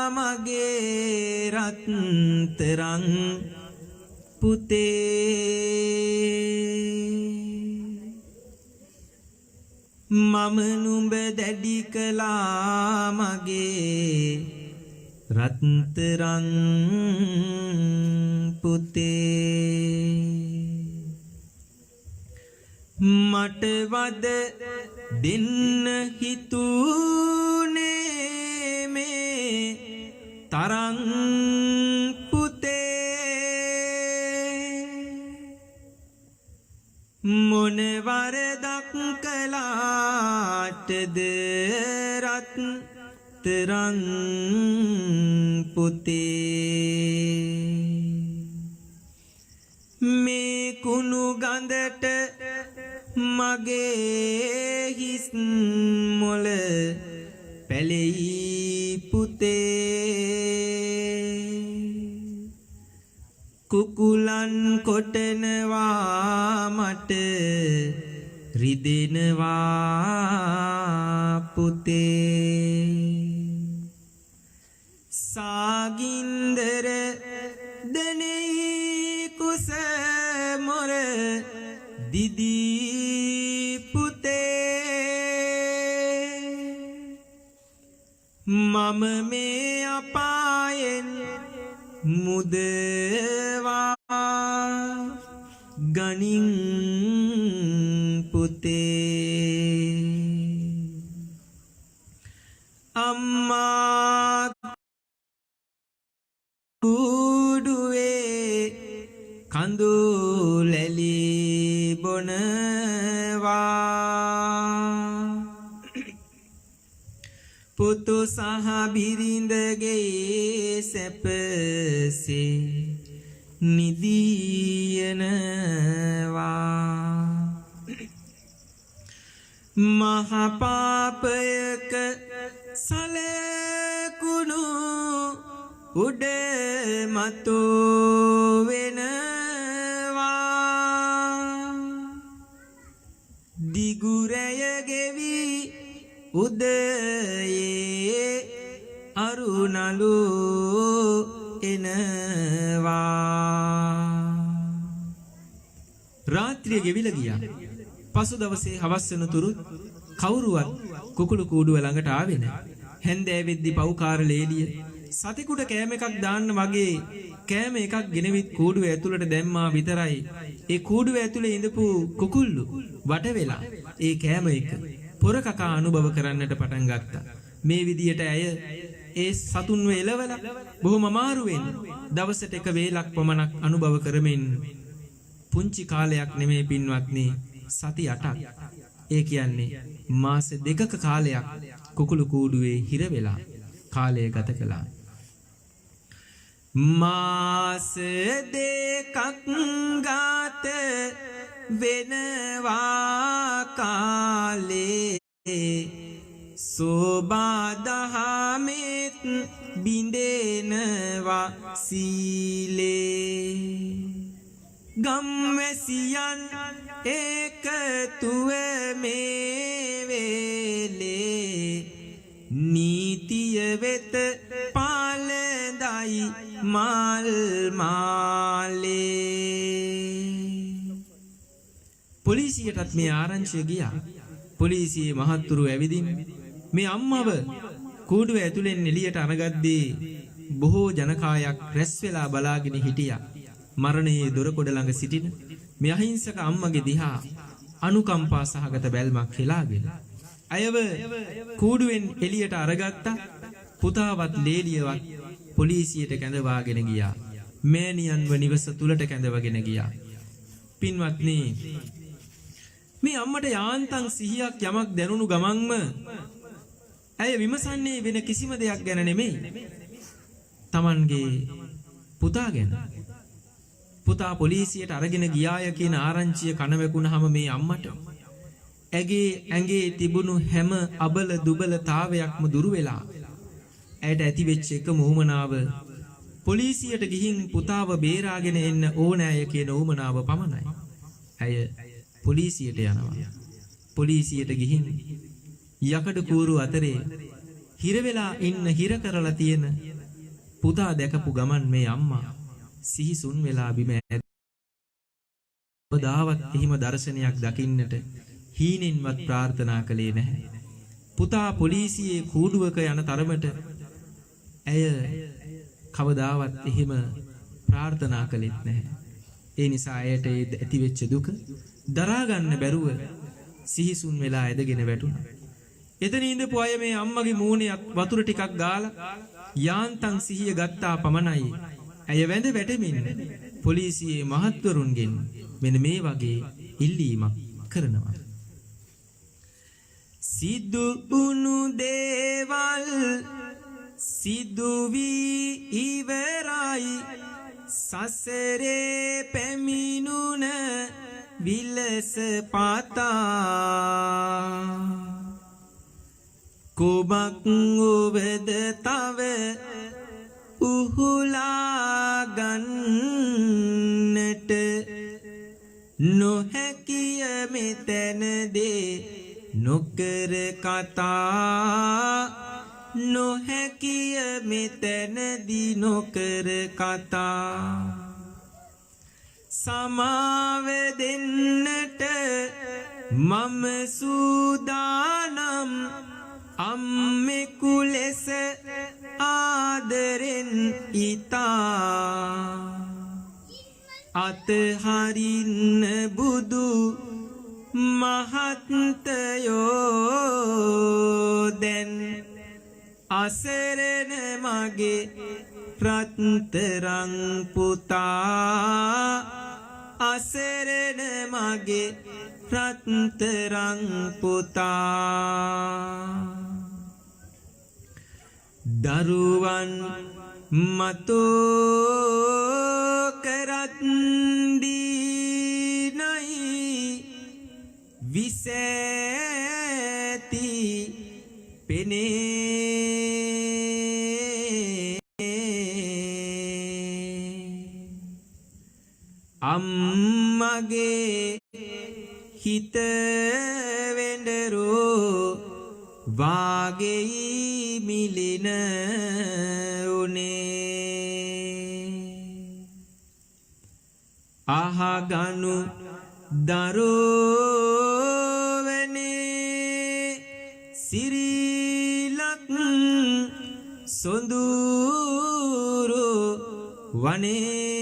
මගේ රත්තරන් පුතේ මම නුඹ දැඩි කළා මගේ රත්තරන් පුතේ මට වද දෙන්න හිතුනේ මේ තරං පුතේ මොන වරදක් කළාටද රත්තරන් පුතේ මේ කුණු ගඳට මගේ හිස් මොළ පැලෙයි පුතේ කුකුලන් කොටනවා මට රිදෙනවා පුතේ සාගින්දර දනෙයි කුස මොර දිදී පුතේ මම මේ අපායෙන් මුදවා ගනින් පුතේ අම්මා කුඩුවේ කඳු ලැලි බොනවා පුතු සහ බිරිඳගේ සැපසේ නිදියනවා මහ පාපයක සලකුණු උඩ මතු වෙනවා දිගුරය ගෙවි උදයේ අරුණලු එනවා රාත්‍රිය ගෙවිලා ගියා පසු දවසේ හවස් වෙනතුරුත් කවුරුවත් කුකුළු කූඩුව ළඟට ආවේ නැහැ හැන්දෑවෙද්දි පව්කාර ලේලිය සතෙකුට කෑම එකක් දාන්න වගේ කෑම එකක් ගෙනවිත් කූඩුව ඇතුළට දැම්මා විතරයි ඒ කූඩුව ඇතුලේ ඉඳපු කුකුල්ලු වට වෙලා ඒ කෑම එක පොරකකා අනුභව කරන්නට පටන් ගත්තා මේ විදියට ඇය ඒ සතුන්ව එලවලා බොහොම අමාරුවෙන් දවසට එක වේලක් පමණක් අනුභව කරමින් පුංචි කාලයක් නෙමේ පින්වත්නි සති 8ක් ඒ කියන්නේ මාස 2ක කාලයක් කුකුළු කූඩුවේ හිර වෙලා කාලය ගත කළා මාස 2ක් ගත වෙනවා කාලේ සෝබාදහමෙත් බිඳෙනවා සීලේ ගම්වැසියන් එකතුව මේ වේලේ පොලිසියටත් මේ ආරංචිය ගියා. පොලිසියේ මහත්තුරු ඇවිදින් මේ අම්මව කූඩුව ඇතුලෙන් එළියට අරගද්දී බොහෝ ජනකායක් රැස් වෙලා බලාගෙන හිටියා. මරණයේ දොරකොඩ ළඟ සිටින මේ අහිංසක අම්මගේ දිහා අනුකම්පා සහගත බැල්මක් හෙලාගෙන අයව කූඩුවෙන් එළියට අරගත්තා. පුතාවත් ලේලියවත් පොලිසියට කැඳවාගෙන ගියා. මෑණියන්ව නිවස තුලට කැඳවගෙන ගියා. පින්වත්නි, මේ අම්මට යාන්තම් සිහියක් යමක් දැනුණු ගමන්ම ඇය විමසන්නේ වෙන කිසිම දෙයක් ගැන නෙමෙයි. Tamanගේ පුතා ගැන. පුතා පොලිසියට අරගෙන ගියාය කියන ආරංචිය කන වැකුණාම මේ අම්මට ඇගේ තිබුණු හැම අබල දුබලතාවයක්ම දුරු වෙලා ඇයට ඇති වෙච්ච එකම උවමනාව පොලිසියට ගිහින් පුතාව බේරාගෙන එන්න ඕනෑය කියන උවමනාව පමණයි. ඇය පොලිසියට යනවා. පොලිසියට ගිහින් යකඩ කූරු අතරේ හිර වෙලා ඉන්න හිර කරලා තියෙන පුතා දැකපු ගමන් මේ අම්මා සිහිසුන් වෙලා බිම කවදාවත් එහෙම දර්ශනයක් දකින්නට හීනෙන්වත් ප්‍රාර්ථනා කළේ නැහැ. පුතා පොලිසියේ කූඩුවක යන තරමට ඇය කවදාවත් එහෙම ප්‍රාර්ථනා කළෙත් නැහැ. ඒ නිසා ඇයට ඇතිවෙච්ච දුක දරා ගන්න බැරුව සිහිසුන් වෙලා ඇදගෙන වැටුණා. එතන ඉඳපු අය මේ අම්මගේ මූණේ වතුර ටිකක් ගාලා යාන්තම් සිහිය ගත්තා පමණයි ඇය වැඳ වැටෙමින් පොලිසියේ මහත්වරුන්ගෙන් මෙන්න මේ වගේ ඉල්ලීමක් කරනවා. සිදු වුණු දේවල් සිදු වී ඉවරයි සසරේ පැමිණුණ විලස පාතා කුමක් ඔබද තව උහුලා ගන්නට නොහැකිය මෙතනදී නොකර කතා නොහැකිය මෙතනදී නොකර කතා සමාව දෙන්නට මම සූදානම් අම්මෙකු ලෙස ආදරෙන් ඉතා අතහරින්න බුදු මහත්තයෝ දැන් අසරණ මගේ රත්තරන් පුතා අසරණ මගේ රත්තරන් පුතා දරුවන් මතෝ කරත්දී නයි විසැති පෙනේ අම්මගේ හිත වෙඬරෝ වාගෙයි මිලින උනේ අහගනු දරුවනේ සිරිලක් සොඳුරු වනේ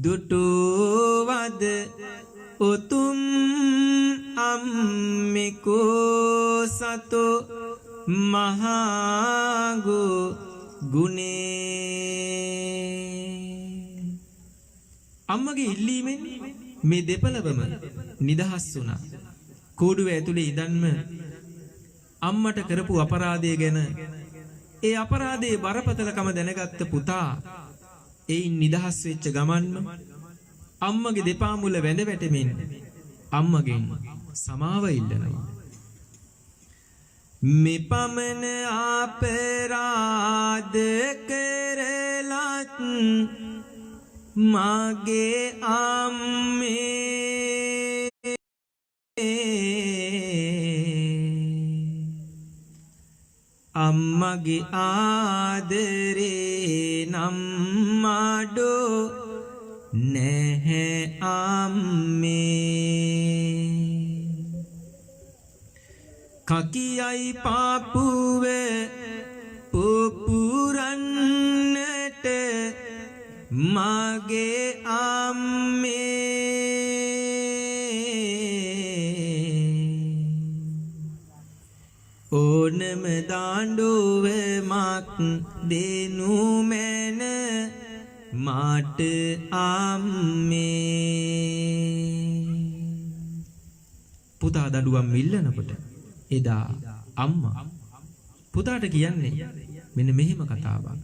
දුටුවද උතුම් අම්මෙකෝ සතු මහාගු ගුණේ අම්මගේ ඉල්ලීමෙන් මේ දෙපළවම නිදහස් වුණා. කූඩුව ඇතුලේ ඉඳන්ම අම්මට කරපු අපරාධය ගැන ඒ අපරාධයේ බරපතලකම දැනගත්ත පුතා එයින් නිදහස් වෙච්ච ගමන්ම අම්මගේ දෙපා මුල වැඳ වැටෙමින් අම්මගෙන් සමාව ඉල්ලනවා. මෙපමණ අපරාධ කරලත් මගේ අම්මේ අම්මගේ ආදරේ නම් අඩෝ නැහැ අම්මේ කකියයි පාපුවේ පුපුරන්නට මගේ අම්මේ ඕනම දාඬුවමක් දෙනු මැන මාට අම්මේ පුතා දඬුවම් ඉල්ලනකොට එදා අම්මා පුතාට කියන්නේ මෙන්න මෙහෙම කතාවක්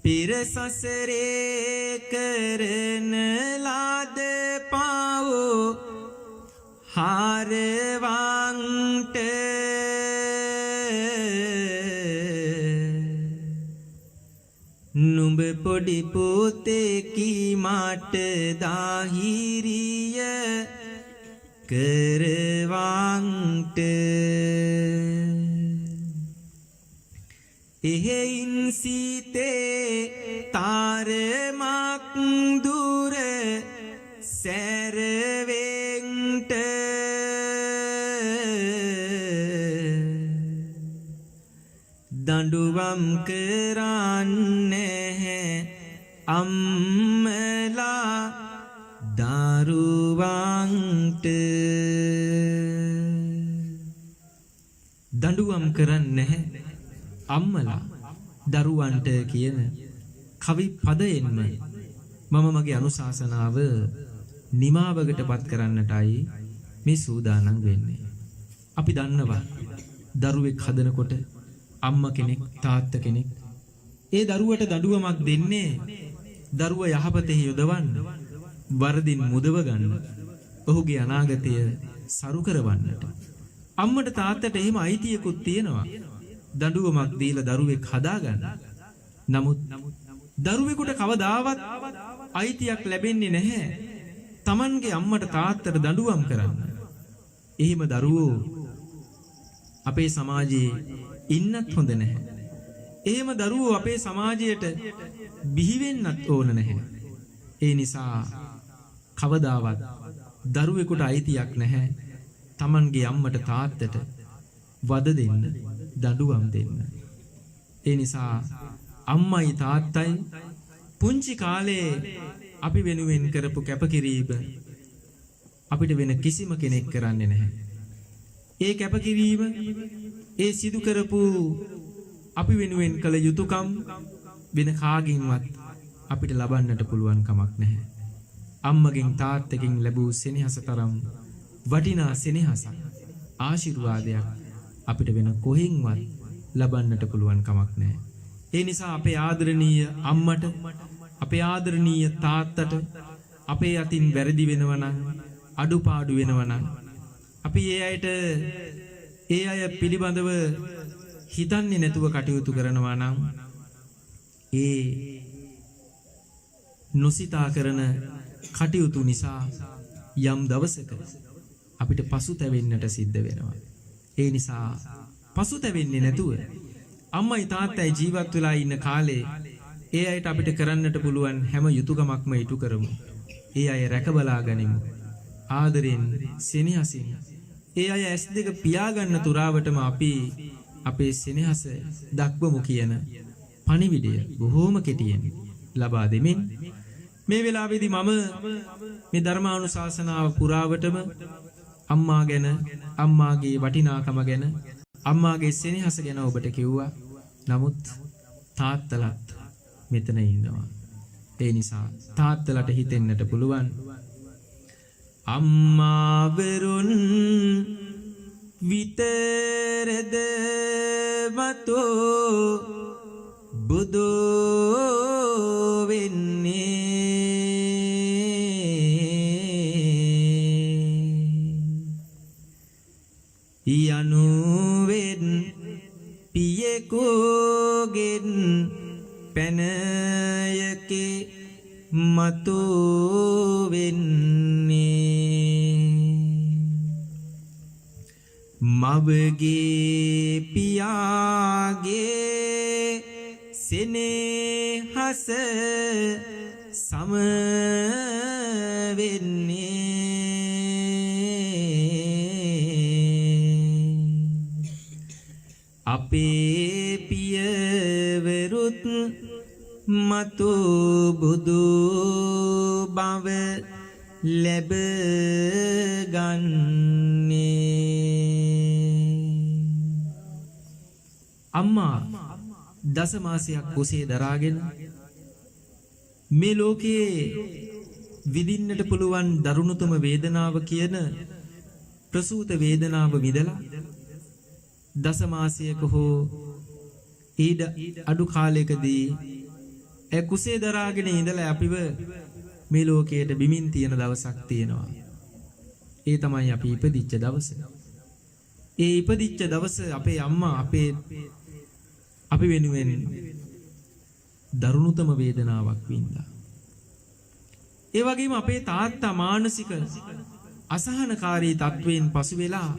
පෙර සසරේ කරන ලාද පාවෝ හරවන්ට නුඹ පොඩි පුතෙකි මට දාහිරිය කරවන්ට එහෙයින් සීතේ තාරමක් දුර සැරවෙන්ට දඬුවම් කරන්නේ අම්මලා දරුවන්ට දඬුවම් කරන්නේ අම්මලා දරුවන්ට කියන කවි පදයෙන්ම මම මගේ අනුශාසනාව නිමාවකටපත් කරන්නටයි මේ සූදානම් වෙන්නේ. අපි දන්නවා දරුවෙක් හදනකොට අම්මා කෙනෙක් තාත්තා කෙනෙක් ඒ දරුවට දඬුවමක් දෙන්නේ දරුව යහපතේ යොදවන්න වරදින් මුදව ගන්න ඔහුගේ අනාගතය සරු කරවන්නට අම්මට තාත්තට එහෙම අයිතියකුත් තියෙනවා දඬුවමක් දීලා දරුවෙක් හදාගන්න. නමුත් දරුවෙකුට කවදාවත් අයිතියක් ලැබෙන්නේ නැහැ Tamanගේ අම්මට තාත්තට දඬුවම් කරන්න. එහෙම දරුවෝ අපේ සමාජයේ ඉන්නත් හොඳ නැහැ. එහෙම දරුවෝ අපේ සමාජයට බිහි වෙන්නත් ඕන නැහැ. ඒ නිසා කවදාවත් දරුවෙකුට අයිතියක් නැහැ Tamanගේ අම්මට තාත්තට වද දෙන්න දඬුවම් දෙන්න. ඒ නිසා අම්මයි තාත්තයි පුංචි කාලේ අපි වෙනුවෙන් කරපු කැපකිරීම අපිට වෙන කිසිම කෙනෙක් කරන්නේ නැහැ. ඒ කැපකිරීම ඒ සිදු කරපු අපි වෙනුවෙන් කළ යුතුයකම් වෙන කාගින්වත් අපිට ලබන්නට පුළුවන් කමක් නැහැ. අම්මගෙන් තාත්තගෙන් ලැබූ සෙනෙහස තරම් වටිනා සෙනෙහසක් ආශිර්වාදයක් අපිට වෙන කොහෙන්වත් ලබන්නට පුළුවන් කමක් නැහැ. ඒ නිසා අපේ ආදරණීය අම්මට අපේ ආදරණීය තාත්තට අපේ අතින් වැරදි වෙනවා නම් අඩුපාඩු වෙනවා නම් අපි ඒ අය පිළිබඳව හිතන්නේ නැතුව කටයුතු කරනවා නම් ඒ නොසිතා කරන කටයුතු නිසා යම් දවසක අපිට පසුතැවෙන්නට සිද්ධ වෙනවා. ඒ නිසා පසුතැවෙන්නේ නැතුව අම්මයි තාත්තයි ජීවත් වෙලා ඉන්න කාලේ ඒ අයට අපිට කරන්නට පුළුවන් හැම යුතුයකමක්ම ඉටු කරමු. ඒ අය රැකබලා ගනිමු. ආදරෙන් සෙනෙහසින් ඒ අය ඇස් දෙක පියාගන්න තුරාවටම අපි අපේ සෙනෙහස දක්වමු කියන පණිවිඩය බොහෝම කෙටියෙන් ලබා දෙමින් මේ වෙලාවේදී මම මේ ධර්මානුශාසනාව පුරාවටම අම්මා ගැන අම්මාගේ වටිනාකම ගැන අම්මාගේ සෙනෙහස ගැන ඔබට කිව්වා. නමුත් තාත්තලාත් මෙතන ඉන්නවා. ඒ නිසා තාත්තලාට හිතෙන්නට පුළුවන් අම්මා වරුන් විතරද මතෝ බුදෝ වෙන්නේ යනුවෙන් පියෙකුගෙන් පැනයකේ මතෝ වෙන්නේ මවගේ පියාගේ සෙනෙහස සමවෙන්නේ අපේ පියවරුත් මතු බුදු බව ලැබ ගන්නේ අම්මා දස මාසයක් කුසේ දරාගෙන මේ ලෝකයේ විඳින්නට පුළුවන් දරුණුතම වේදනාව කියන ප්‍රසූත වේදනාව විඳලා දස මාසයක හෝ ඊට අඩු කාලයකදී ඒ කුසේ දරාගෙන ඉඳලා අපිව මේ ලෝකයට බිමින් තියෙන දවසක් තියෙනවා. ඒ තමයි අපි ඉපදිච්ච දවස. ඒ ඉපදිච්ච දවස අපේ අම්මා අපි වෙනුවෙන් දරුණුතම වේදනාවක් වින්දා. ඒ වගේම අපේ තාත්තා මානසික අසහනකාරී තත්වයෙන් පසු වෙලා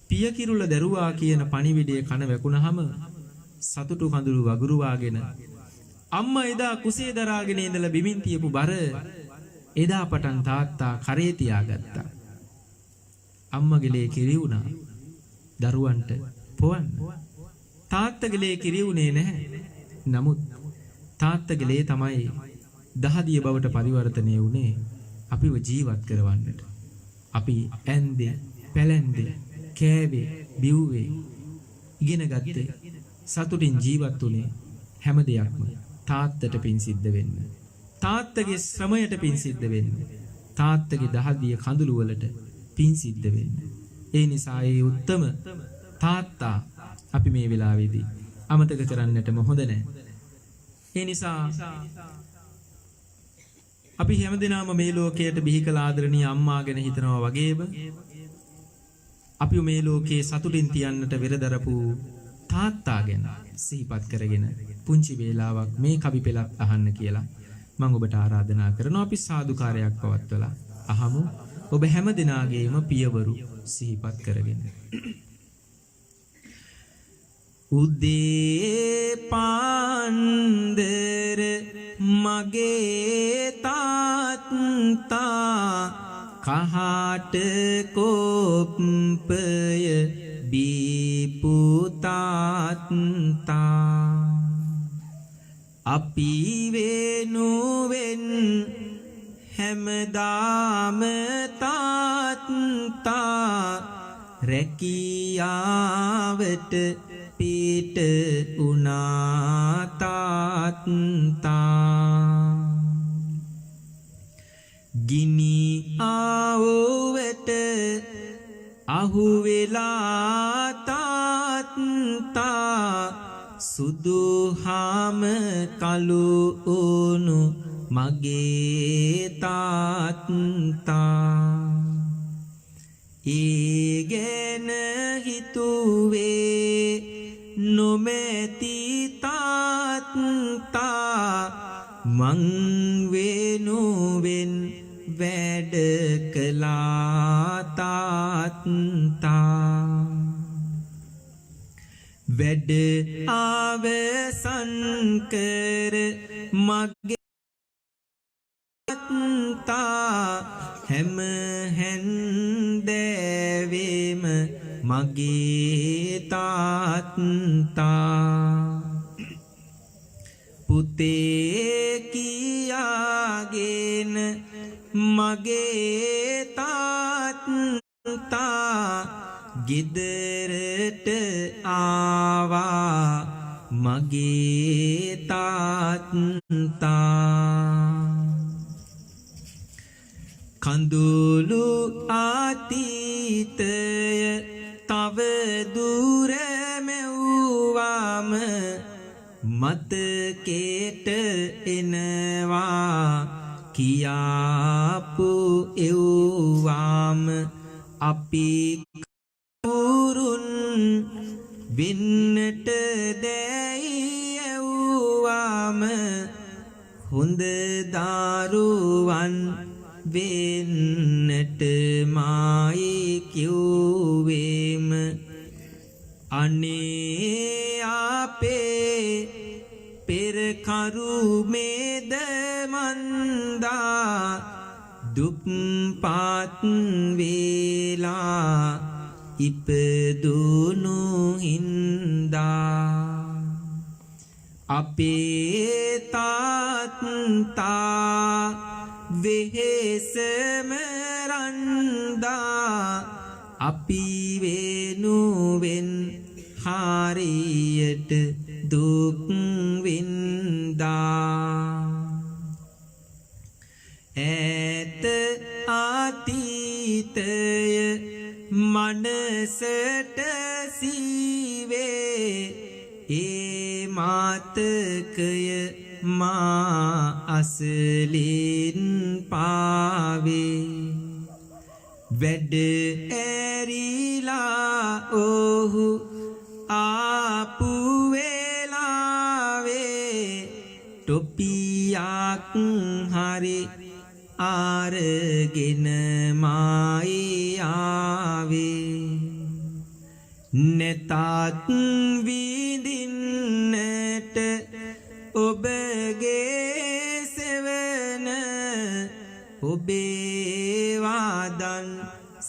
පිය කිරුළ දරුවා කියන පණිවිඩය කන වැකුණාම සතුටු කඳුළු වගුරුවාගෙන අම්මා එදා කුසේ දරාගෙන ඉඳලා බිමින් තියපු බර එදා පටන් තාත්තා කරේ තියාගත්තා. අම්මගේ ලේ කිරි වුණා දරුවන්ට පොවන්න. තාත්තගේ ලේ කිරි වුණේ නැහැ. නමුත් තාත්තගේ ලේ තමයි දහදිය බවට පරිවර්තනය වුණේ අපිව ජීවත් කරවන්නට. අපි ඇන්දේ, පැලැන්දේ, කෑවේ, බිව්වේ, ඉගෙන ගත්තේ, සතුටින් ජීවත් වුණේ හැම දෙයක්ම තාත්තට පින් සිද්ධ වෙන්න. තාත්තගේ ශ්‍රමයට පින් සිද්ධ වෙන්න. තාත්තගේ දහදිය කඳුළු වලට පින් සිද්ධ වෙන්න. ඒ නිසා ඒ උත්තම තාත්තා අපි මේ වෙලාවේදී අමතක කරන්නටම හොඳ නැහැ. ඒ නිසා අපි හැමදෙනාම මේ ලෝකයට බිහි කළ ආදරණීය අම්මා ගැන හිතනවා වගේම අපි මේ ලෝකේ සතුටින් තියන්නට වෙරදරපු තාත්තා ගැන සිහිපත් කරගෙන පුංචි වේලාවක් මේ කවි පෙළක් අහන්න කියලා මම ඔබට ආරාධනා කරනවා. අපි සාදුකාරයක් පවත්වලා අහමු ඔබ හැම දිනාගේම පියවරු සිහිපත් කරගෙන. උදේ පාන්දර මගේ තාත්තා කහට කොප්පය බීපු තාත්තා අපි වෙනුවෙන් හැමදාම තාත්තා රැකියාවට පිට උනා තාත්තා ගිනි ආවුවට අහුවෙලා තාත්තා සුදු හාම කළු උණු මගේ තාත්තා ඒ ගැන හිතුවේ නොමැති තාත්තා මං වෙනුවෙන් වැඩ කළා තාත්තා වැඩ අවසන් කර මගේ තාත්තා හැම හැන්දෑවෙම මගේ තාත්තා පුතේ කියාගෙන මගේ තාත්තා ගෙදරට ආවා මගේ තාත්තා කඳුළු අතීතය තව දුර මෙව්වාම මතකෙට එනවා කියාපු එව්වාම අපි කවුරුන් වෙන්නට දැයි එව්වාම හොඳ දරුවන් වෙන්නට මායි කිව්වේ අනේ අපේ පෙර කරුමේද මන්දා දුක්පත් වේලා ඉපදුණු හින්දා අපේ තාත්තා වෙහෙසම රන්දා අපි වෙනුවෙන් හරියට දුක් වින්දා ඈත අතීතය මනසට සීවේ ඒ මාතකය මා අසලින් පාවේ වැඩ ඇරිලා ඔහු ආපු වෙලාවේ ටොපියක් හරි ආරගෙන මායි ආවේ නැතත් විඳින්නට ඔබගේ සෙවන ඔබේ වාදන්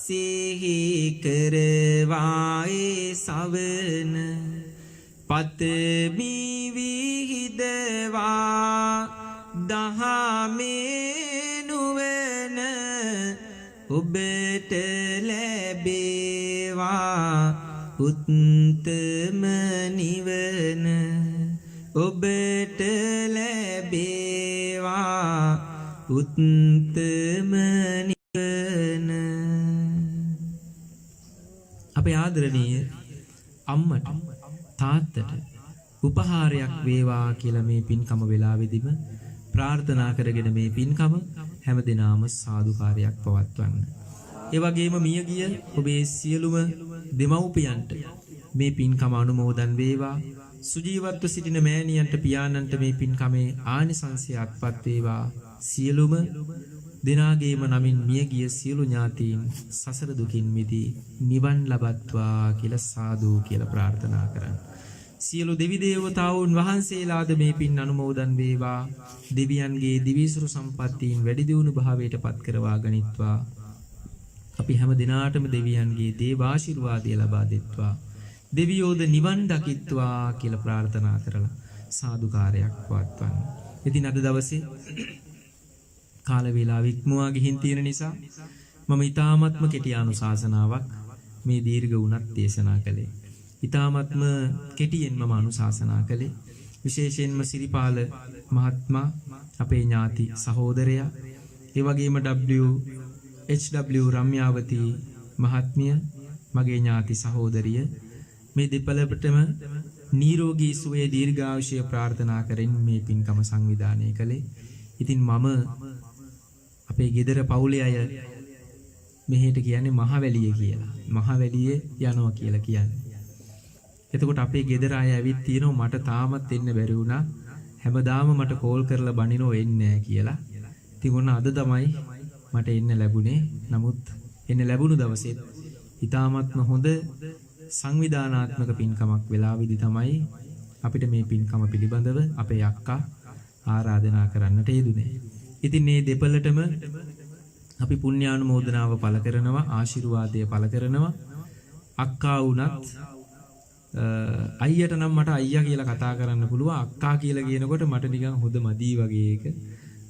සිහි කරවායේ සවන පතමි විහිදවා දහමේ නුවණ ඔබට ලැබේවා උත්තම නිවන ඔබට ලැබේවා උත්තම නිවන අපේ ආදරණීය අම්මට තාත්තට උපහාරයක් වේවා කියලා මේ පින්කම වෙලාවෙදිම ප්‍රාර්ථනා කරගෙන මේ පින්කම හැමදෙනාම සාදුකාරයක් පවත්වන්න. ඒ වගේම මියගිය ඔබේ සියලුම දෙමව්පියන්ට මේ පින්කම අනුමෝදන් වේවා. සුජීවත්ව සිටින මෑණියන්ට පියාණන්ට මේ පින්කමේ ආනිසංසය අත්පත් වේවා. සියලුම දෙනාගේම නමින් මියගිය සියලු ඥාතීන් සසර දුකින් මිදී නිවන් ලබත්වා කියලා සාදු කියලා ප්‍රාර්ථනා කරන්න. සියලු දෙවි දේවතාවුන් වහන්සේලාද මේ පින් අනුමෝදන් වේවා. දෙවියන්ගේ දිවිසුරු සම්පත්තීන් වැඩි දියුණු භාවයට පත් කරවා ගනිත්වා. අපි හැම දිනාටම දෙවියන්ගේ දේවාශිර්වාදය ලබා දෙත්වා. දෙවියෝද නිවන් දකිත්වා කියලා ප්‍රාර්ථනා කරලා සාදුකාරයක් පවත්වන්න. ඉතින් අද දවසේ කාල වේලාව ඉක්මවා ගිහින් තියෙන නිසා මම ඊ타ත්ම කෙටි අනුශාසනාවක් මේ දීර්ඝ වුණත් දේශනා කළේ. ඊ타ත්ම කෙටියෙන් මම අනුශාසනා කළේ විශේෂයෙන්ම සිරිපාල මහත්මයා අපේ ඥාති සහෝදරයා ඒ වගේම HW රම්‍යාවති මහත්මිය මගේ ඥාති සහෝදරිය මේ දෙපළටම නිරෝගී සුවය දීර්ඝායුෂය ප්‍රාර්ථනා කරමින් මේ පින්කම සංවිධානය කළේ. ඉතින් මම අපේ ගෙදර පවුලේ අය මෙහෙට කියන්නේ මහවැලිය කියලා. මහවැලියේ යනවා කියලා කියන්නේ. එතකොට අපේ ගෙදර අය ඇවිත් තියෙනවා මට තාමත් එන්න බැරි වුණා. හැමදාම මට කෝල් කරලා බනිනෝ එන්නේ නැහැ කියලා. ඉතින් ඔන්න අද තමයි මට එන්න ලැබුණේ. නමුත් එන්න ලැබුණු දවසේ ඊ타ත්ම හොඳ සංවිධානාත්මක පින්කමක් වෙලාවේදී තමයි අපිට මේ පින්කම පිළිබඳව අපේ අක්කා ආරාධනා කරන්නට යෙදුනේ. ඉතින් මේ දෙපළටම අපි පුණ්‍යානුමෝදනාව පළ කරනවා, ආශිර්වාදය පළ කරනවා. අක්කා වුණත් අයියට නම් මට අයියා කියලා කතා කරන්න පුළුවන්. අක්කා කියලා කියනකොට මට නිකන් හොඳ මදි වගේ එක.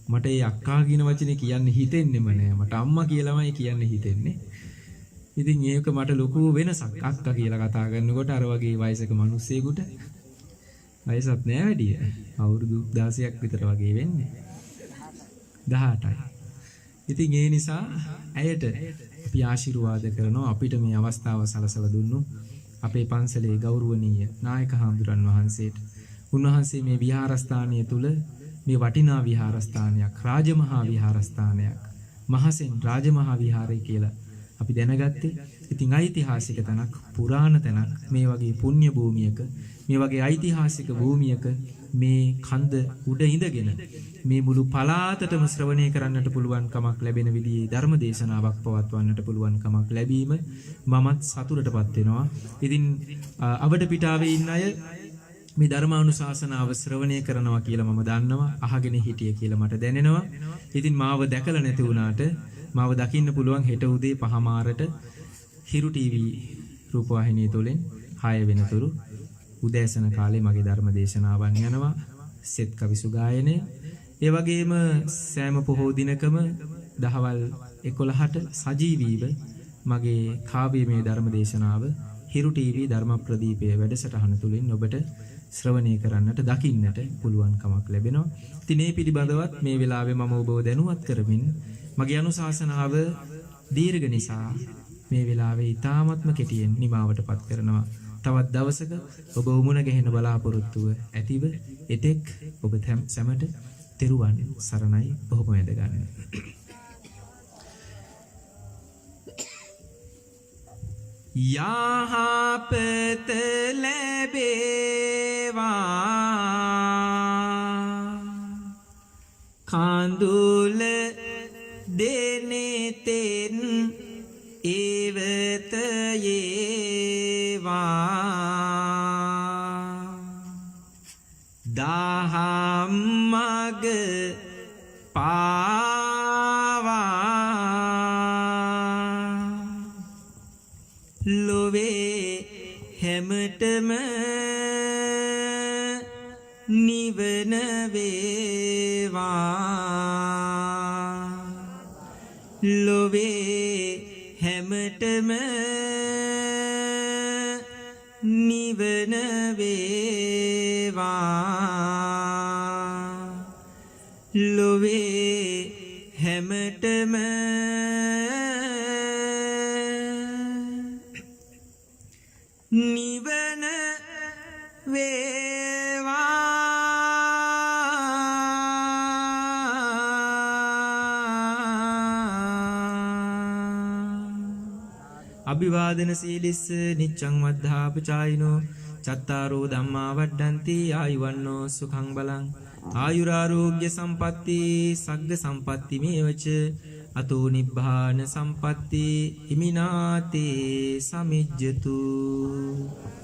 මට ඒ අක්කා කියන වචනේ කියන්න හිතෙන්නෙම නෑ. මට අම්මා කියලාමයි කියන්න හිතෙන්නේ. ඉතින් ඒක මට ලොකු වෙනසක්. අක්කා කියලා කතා කරනකොට අර වගේ වයසක මිනිස්සෙකුට වයසක් නෑ වැඩි. අවුරුදු 16ක් විතර වගේ වෙන්නේ. 18යි. ඉතින් ඒ නිසා ඇයට අපි ආශිර්වාද කරනවා. අපිට මේ අවස්ථාව සලසලා දුන්නු අපේ පන්සලේ ගෞරවනීය නායක හාමුදුරන් වහන්සේට. උන්වහන්සේ මේ විහාරස්ථානය තුල මේ වටිනා විහාරස්ථානයක්, රාජමහා විහාරස්ථානයක්, මහසෙන් රාජමහා විහාරය කියලා අපි දැනගත්තේ. ඉතින් ඓතිහාසික තැනක්, පුරාණ තැනක්, මේ වගේ පුණ්‍ය භූමියක, මේ වගේ ඓතිහාසික භූමියක මේ කන්ද උඩ ඉඳගෙන මේ මුළු පළාතටම ශ්‍රවණය කරන්නට පුළුවන් කමක් ලැබෙන විදිහේ ධර්ම දේශනාවක් පවත්වන්නට පුළුවන් කමක් ලැබීම මමත් සතුටටපත් වෙනවා. ඉතින් අවඩ පිටාවේ ඉන්න අය මේ ධර්මානුශාසනාව ශ්‍රවණය කරනවා කියලා මම දන්නවා. අහගෙන හිටිය කියලා මට දැනෙනවා. ඉතින් මාව දැකලා නැති වුණාට මාව දකින්න පුළුවන් හෙට උදේ 5:00ට හිරු ටීවී රූපවාහිනිය තුලින් 6 වෙනතුරු උදෑසන කාලේ මගේ ධර්ම දේශනාවන් යනවා. සෙත් කවිසු ගායනය. ඒ වගේම සෑම පොහෝ දිනකම දහවල් 11ට සජීවීව මගේ කාව්‍යමය ධර්ම දේශනාව හිරු ටීවී ධර්ම ප්‍රදීපයේ වැඩසටහන තුලින් ඔබට ශ්‍රවණය කරන්නට දකින්නට පුළුවන් කමක් ලැබෙනවා. ඉතින් මේ පිළිබඳවත් මේ වෙලාවේ මම ඔබව දැනුවත් කරමින් මගේ අනුශාසනාව දීර්ඝ නිසා මේ වෙලාවේ ඊ타ත්ම කෙටියෙන් නිමාවටපත් කරනවා. තවත් දවසක ඔබ උමුණ ගැහෙන බලාපොරොත්තුව ඇතිව එතෙක් ඔබ සැමට තෙරුවන් සරණයි. බොහොම වැදගත්. යහපත ලැබේවා කඳුල දෙනෙතෙන් ඒවත යේවා දහම් මග පාවා ලොවේ හැමතෙම නිවන වේවා ලොවේ හැමතෙම නිවන වේවා ලොවේ හැමතෙම නිවන වේවා. අභිවාදන සීලිස්ස නිච්ඡං වද්ධාපචායිනෝ චත්තාරෝ ධම්මා වඩ්ඩಂತಿ ආයුවන්නෝ සුඛං බලං ආයුරාෝග්‍ය සම්පatti සග්ග සම්පatti මේවච අතෝ නිබ්බාන සම්පatti හිමිනාතේ සමිජ්ජතු.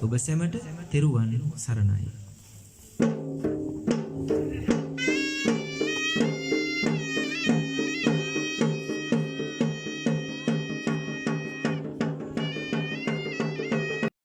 ඔබ සැමට තෙරුවන් සරණයි.